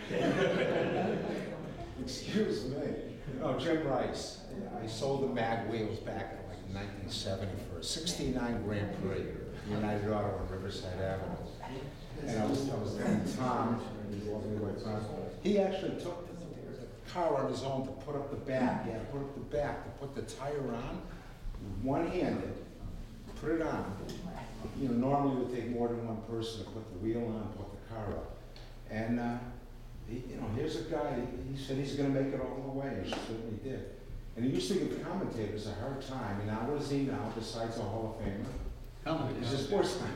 Excuse me. No, Jim Rice. I sold the mag wheels back in like 1970 for a '69 Grand Prix, United Auto on Riverside Avenue. And I was telling Tom, he actually took the car on his own to put up the back. Yeah, put up the back to put the tire on, one-handed, put it on. You know, normally it would take more than one person to put the wheel on, put the car up. And here's a guy. He said he's going to make it all the way. He certainly did. And he used to give commentators a hard time. And now what is he now, besides a Hall of Famer? He's a sportsman.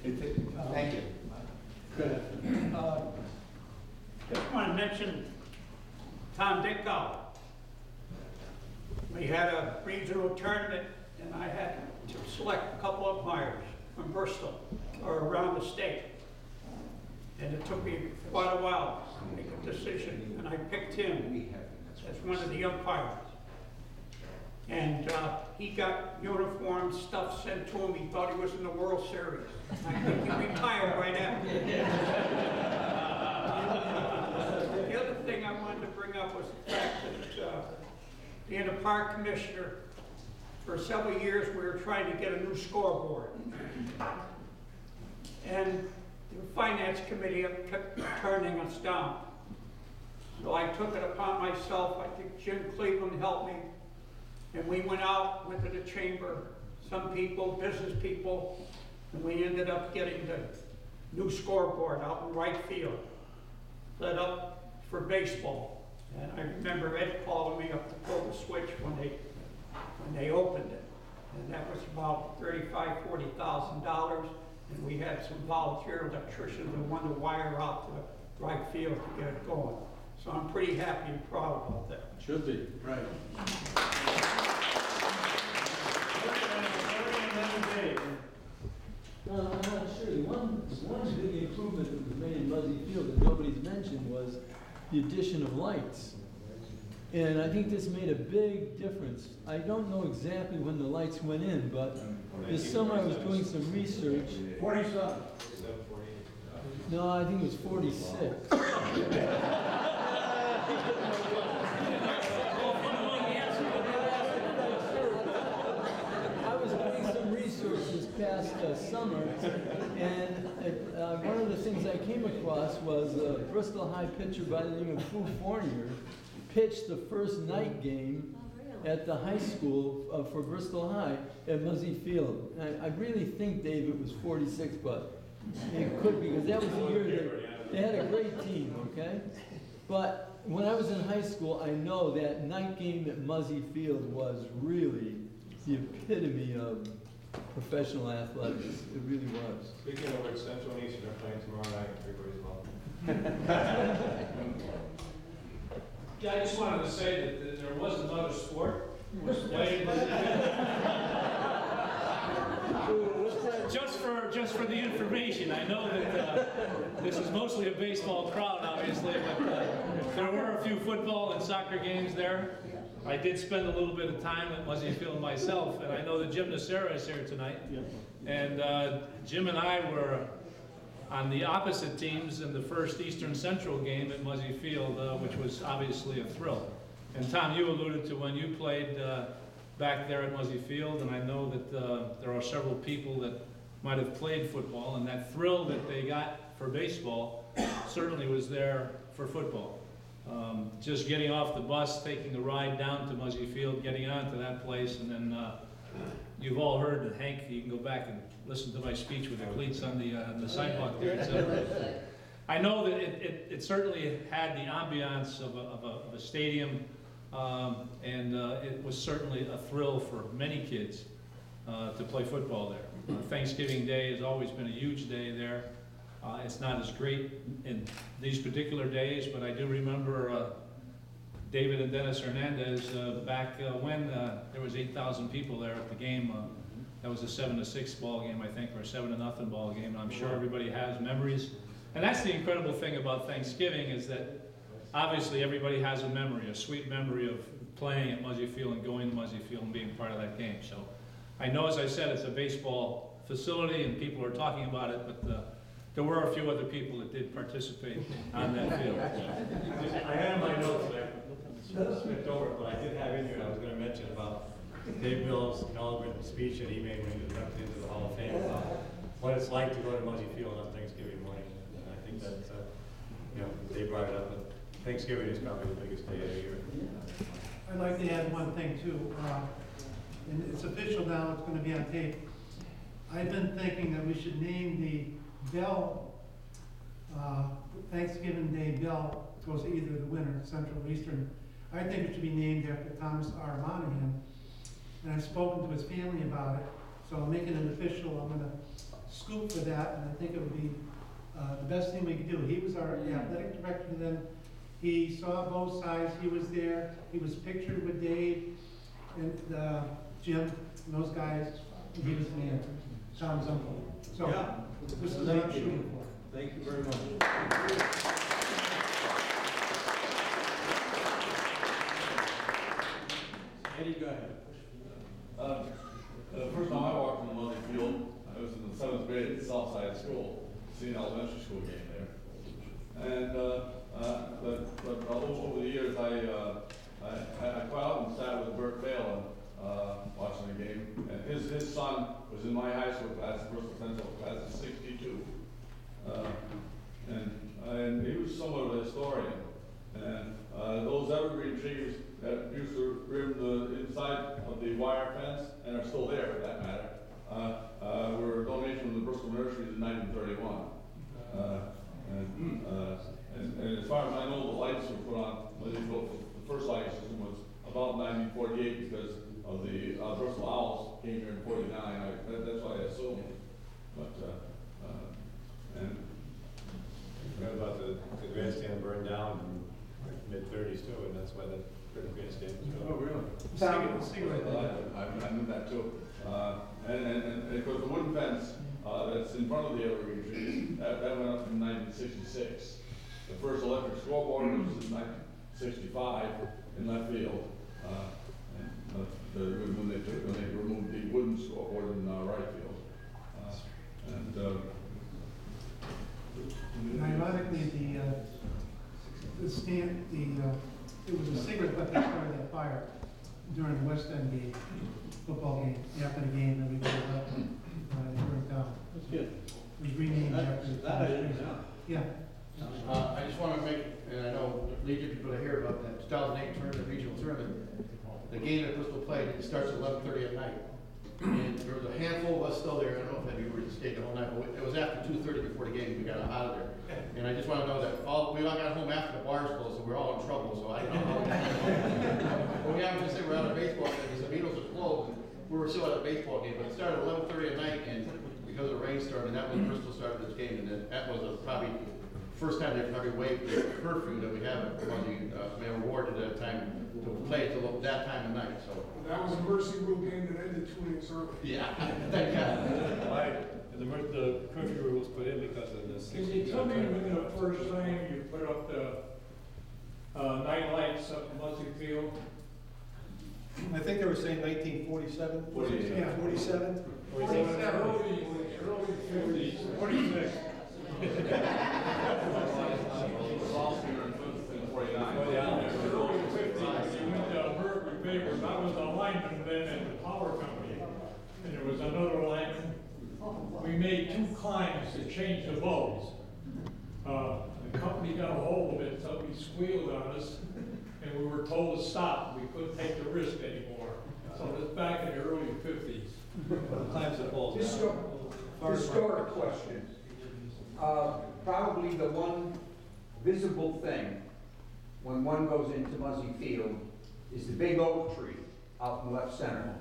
Thank you. Good. Just want to mention Tom Ditkow. We had a regional tournament, and I had to select a couple of umpires from Bristol or around the state. And it took me quite a while to make a decision, and I picked him as one of the umpires. And he got uniform stuff sent to him. He thought he was in the World Series. I think he retired right after. The other thing I wanted to bring up was the fact that being a park commissioner, for several years, we were trying to get a new scoreboard. And the finance committee kept turning us down. So I took it upon myself. I think Jim Cleveland helped me. And we went out, went to the chamber, some people, business people, and we ended up getting the new scoreboard out in right field, set up for baseball. And I remember Ed calling me up to pull the switch when they opened it. And that was about $35,000-$40,000. And we had some volunteer electricians that wanted to wire out to the right field to get it going. So I'm pretty happy and proud about that. Should be, right. No, I'm not sure. One big improvement that was made in Muzzy Field that nobody's mentioned was the addition of lights. And I think this made a big difference. I don't know exactly when the lights went in, but this summer I was doing some research. 47. No, I think it was 46. I was doing some research this past summer, and one of the things I came across was a Bristol High pitcher by the name of Fu Fournier pitched the first night game at the high school for Bristol High at Muzzy Field. I really think, Dave, it was 46, but it could be, because that was the year they had a great team, okay? But when I was in high school, I know that night game at Muzzy Field was really the epitome of professional athletics. It really was. Speaking of which, Central and Eastern are playing tomorrow night at Grigorie's Ball. Yeah, I just wanted to say that there was another sport. Was played. Just for the information, I know that this is mostly a baseball crowd, obviously, but there were a few football and soccer games there. I did spend a little bit of time at Muzzy Field myself, and I know that Jim Nacera is here tonight. And Jim and I were on the opposite teams in the first Eastern Central game at Muzzy Field, which was obviously a thrill. And Tom, you alluded to when you played back there at Muzzy Field, and I know that there are several people that might have played football, and that thrill that they got for baseball certainly was there for football. Just getting off the bus, taking the ride down to Muzzy Field, getting onto that place, and then you've all heard that Hank, you can go back and listen to my speech with the cleats on the sidewalk there. I know that it certainly had the ambiance of a stadium, and it was certainly a thrill for many kids to play football there. Thanksgiving Day has always been a huge day there. It's not as great in these particular days, but I do remember David and Dennis Hernandez back when there was 8,000 people there at the game. That was a 7-6 ball game, I think, or a 7-0 ball game. And I'm sure everybody has memories. And that's the incredible thing about Thanksgiving, is that obviously everybody has a memory, a sweet memory of playing at Muzzy Field and going to Muzzy Field and being part of that game. So I know, as I said, it's a baseball facility and people are talking about it, but there were a few other people that did participate on that field. I had in my notes, I skipped over it, but I did have in here, I was going to mention about Dave Mills' eloquent speech that he made when he was inducted into the Hall of Fame about what it's like to go to Muzzy Field on Thanksgiving morning. And I think that, they brought it up, but Thanksgiving is probably the biggest day of the year. I'd like to add one thing too. And it's official now, it's going to be on tape. I've been thinking that we should name the bell, Thanksgiving Day bell, goes to either the winner, Central or Eastern. I think it should be named after Thomas R. Monahan. And I've spoken to his family about it, so I'm making it official. I'm going to scoop for that, and I think it would be the best thing we could do. He was our athletic director then. He saw both sides. He was there. He was pictured with Dave and Jim and those guys. And he was the man, Tom's uncle. So this is what I'm shooting for. Thank you very much. Eddie, go ahead. The first time I walked in the Muzzy Field, I was in the 7th grade at the South Side School, seeing an elementary school game there. And but over the years, I quite often sat with game, and his son was in my high school class, Bristol Central class of 62. And he was somewhat of a historian. And those evergreen trees that used to rim the inside of the wire fence, and are still there for that matter, were a donation from the Bristol Nurseries in 1931. And as far as I know, the lights were put on, the first light system was about 1948 because of the Bristol Owls came here in 49. That's what I assume. But, and I read about the grandstand burned down in the mid-30s too, and that's why the grandstand was built. oh, really? I knew that too. And of course, the wooden fence that's in front of the evergreen trees, that went up in 1966. The first electric scoreboard was in 1965 in left field. When they removed the wooden scoreboard in right field. Ironically, the stand, it was a cigarette butt that started that fire during the West End game, football game. After the game, then we got it up and burned down. That's good. It was renamed after. That I didn't know. Yeah. I just want to make, and I know Legion people are here about that 2008 tournament, regional tournament. The game that Bristol played, it starts at 11:30 at night. And there was a handful of us still there. I don't know if any of you stayed the whole night, but it was after 2:30 before the game. We got out of there. And I just want to know that we all got home after the bars closed, so we're all in trouble. So I don't know. But we haven't just said we're out of baseball because the Beatles are closed. We were still at a baseball game, but it started at 11:30 at night, and because of the rainstorm, and that was Bristol started this game, and that was probably first time they probably waived the curfew that we have on the Mayor Ward at that time to play till that time of night. So that was a mercy rule game that ended 2 minutes early. yeah, thank God. Right. And the curfew rule was put in because of the 60. Can you tell me when the first thing you put up the night lights up in Muzzy Field? I think they were saying 1947. 48. Yeah, 47. Early 50s, 46. I was a lineman then at the power company, and there was another lineman. We made 2 climbs to change the bulbs. The company got a hold of it, so we squealed on us, and we were told to stop. We couldn't take the risk anymore. So it was back in the early 50s. Climbs the bulbs. Historic question. Probably the one visible thing when one goes into Muzzy Field is the big oak tree out in left center.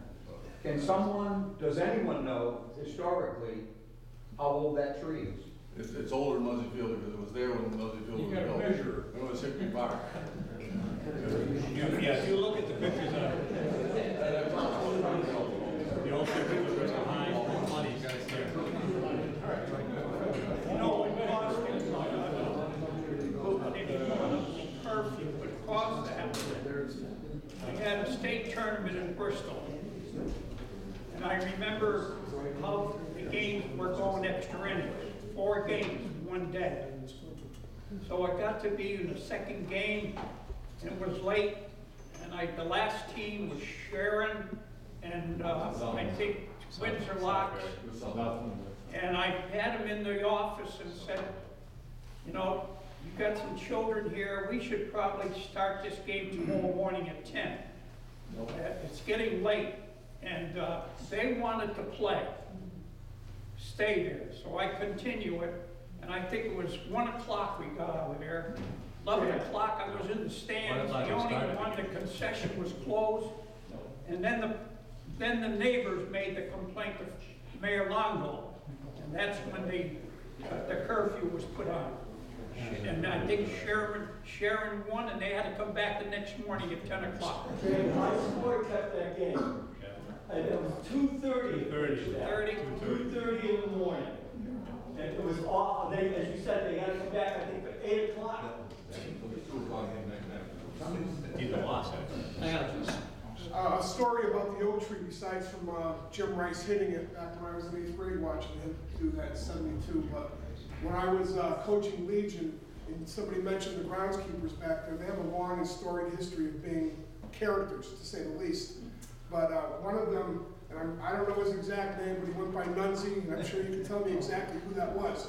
Does anyone know historically how old that tree is? It's older than Muzzy Field because it was there when Muzzy Field was built. You gotta measure. It was Hickory Park. Yeah, if you look at the pictures of the old pictures of Bristol High, money, you guys there. You know what caused the curfew, what caused that? We had a state tournament in Bristol. And I remember how the games were going extra innings, 4 games in one day. So I got to be in the second game, and it was late, and the last team was Sharon and I think Windsor Locks. And I had him in the office and said, you know, you've got some children here, we should probably start this game tomorrow morning at 10. It's getting late, and they wanted to play, stay there. So I continue it, and I think it was 1 o'clock we got out of there. 11 o'clock I was in the stands, the only one, the concession was closed. And then the neighbors made the complaint to Mayor Longo, and that's when the curfew was put on. And I think Sharon won, and they had to come back the next morning at 10 o'clock. My sport kept that game. And it was 2:30. 2:30 in the morning. And it was awful. As you said, they had to come back, I think, at 8 o'clock. Either lost, A story about the oak tree, besides from Jim Rice hitting it back when I was in 8th grade, watching him do that in '72. But when I was coaching Legion, and somebody mentioned the groundskeepers back there, they have a long and storied history of being characters, to say the least. But one of them and I don't know his exact name, but he went by Nunzi, and I'm sure you can tell me exactly who that was.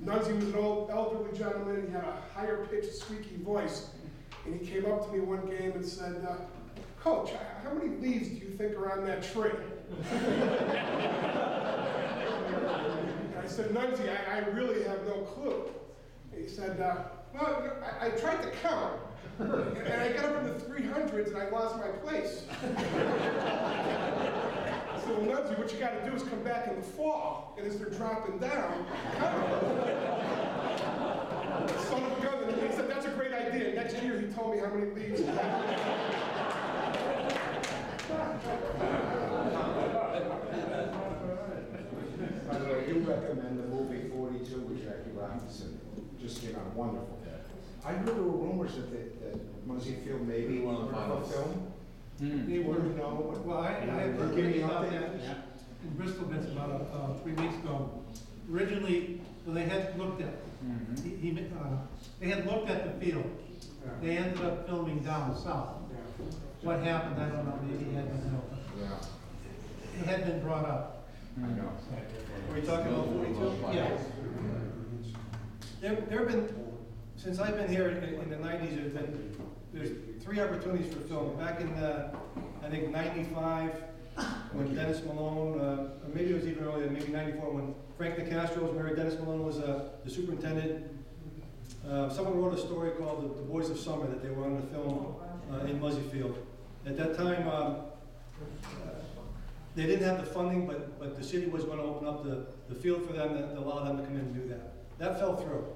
Nunzi was an old elderly gentleman. He had a higher pitched, squeaky voice, and he came up to me one game and said, "Coach, how many leaves do you think are on that tree?" And I said, "Nunzi, I really have no clue." And he said, "Well, I tried to count, and I got up in the 300s, and I lost my place." I said, "Well, Nunzi, what you got to do is come back in the fall, and as they're dropping down, count." Son of a gun, and he said, "That's a great idea." Next year, he told me how many leaves he had. By the way, I do recommend the movie 42 with Jackie Robinson. Just came out wonderful. I heard there were rumors that Muzzy Field maybe wanted a film. They wouldn't know. Well, I heard Give me an about update. that in Bristol, Vince, about 3 weeks ago. Originally, well, they had looked at, they had looked at the field. They ended up filming down south. What happened, I don't know, maybe it had been, it had been brought up. I know. Are we talking about 42? Yeah. There have been, since I've been here in the 90s, there's 3 opportunities for film. Back in, I think, 95, when Dennis Malone, or maybe it was even earlier, maybe 94, when Frank Nicastro was married, Dennis Malone was the superintendent. Someone wrote a story called The Boys of Summer that they were on the film in Muzzy Field. At that time, they didn't have the funding, but the city was going to open up the field for them to allow them to come in and do that. That fell through.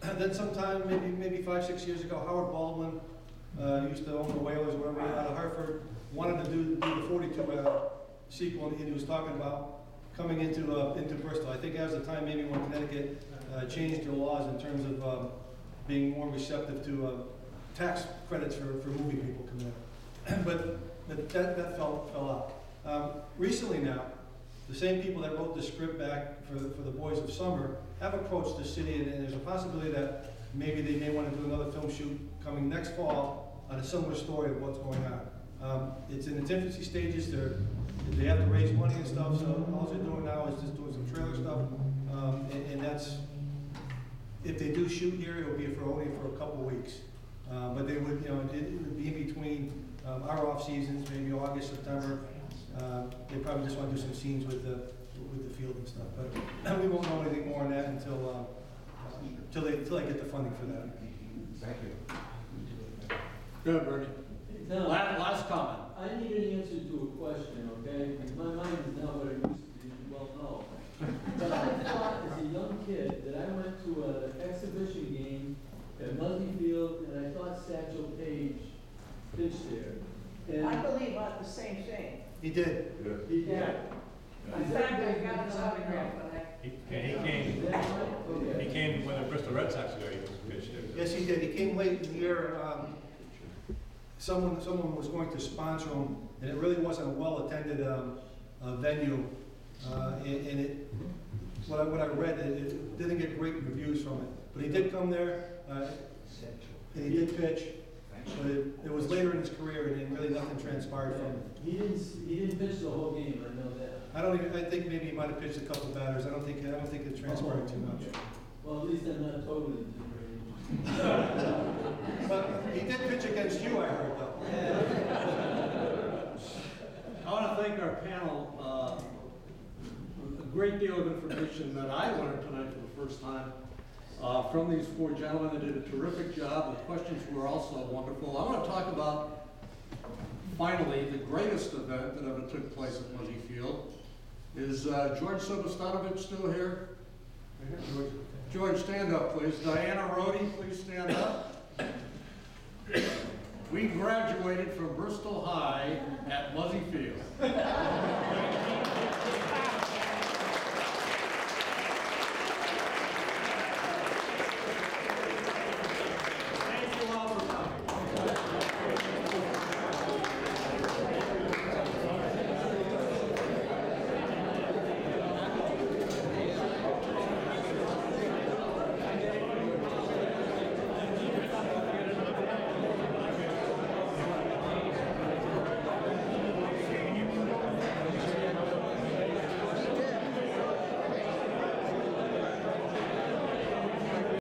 And then sometime, maybe 5-6 years ago, Howard Baldwin, used to own the Whalers, wherever, out of Hartford, wanted to do the 42 sequel, and he was talking about coming into Bristol. I think that was the time maybe when Connecticut changed their laws in terms of being more receptive to tax credits for movie people coming in. But that fell out. Recently now, the same people that wrote the script back for the Boys of Summer have approached the city, and there's a possibility that maybe they may want to do another film shoot coming next fall on a similar story of what's going on. It's in its infancy stages. They have to raise money and stuff, so all they're doing now is just doing some trailer stuff, and that's, if they do shoot here, it'll be only for a couple weeks. But they would, it would be in between our off seasons, maybe August, September. They probably just want to do some scenes with the field and stuff. But we won't know anything more on that until I get the funding for that. Thank you. Good, Bernie. Now, Last comment. I need an answer to a question, okay? Because my mind is not what it used to be, you well know. But I thought as a young kid that I went to an exhibition game at Muzzy Field, and I thought Satchel Paige pitched there. And I believe about the same thing. He did. he did. In fact, I got his autograph on that. He came when the Bristol Red Sox were there, he was pitched there. Yes, he did. He came late in the year. Someone was going to sponsor him, and it really wasn't a well-attended venue. And what I read, it didn't get great reviews from it. But he did come there, and he did pitch. But it was later in his career, and really nothing transpired from it. He didn't pitch the whole game, I know that. I think maybe he might have pitched a couple batters. I don't think it transpired too much. Well, at least I'm not totally different. But he did pitch against you, I heard, though. I want to thank our panel. A great deal of information that I learned tonight for the first time from these 4 gentlemen. They did a terrific job. The questions were also wonderful. I want to talk about, finally, the greatest event that ever took place at Muzzy Field. Is George Sobostanovich still here? George, stand up, please. Diana Rhodey, please stand up. We graduated from Bristol High at Muzzy Field.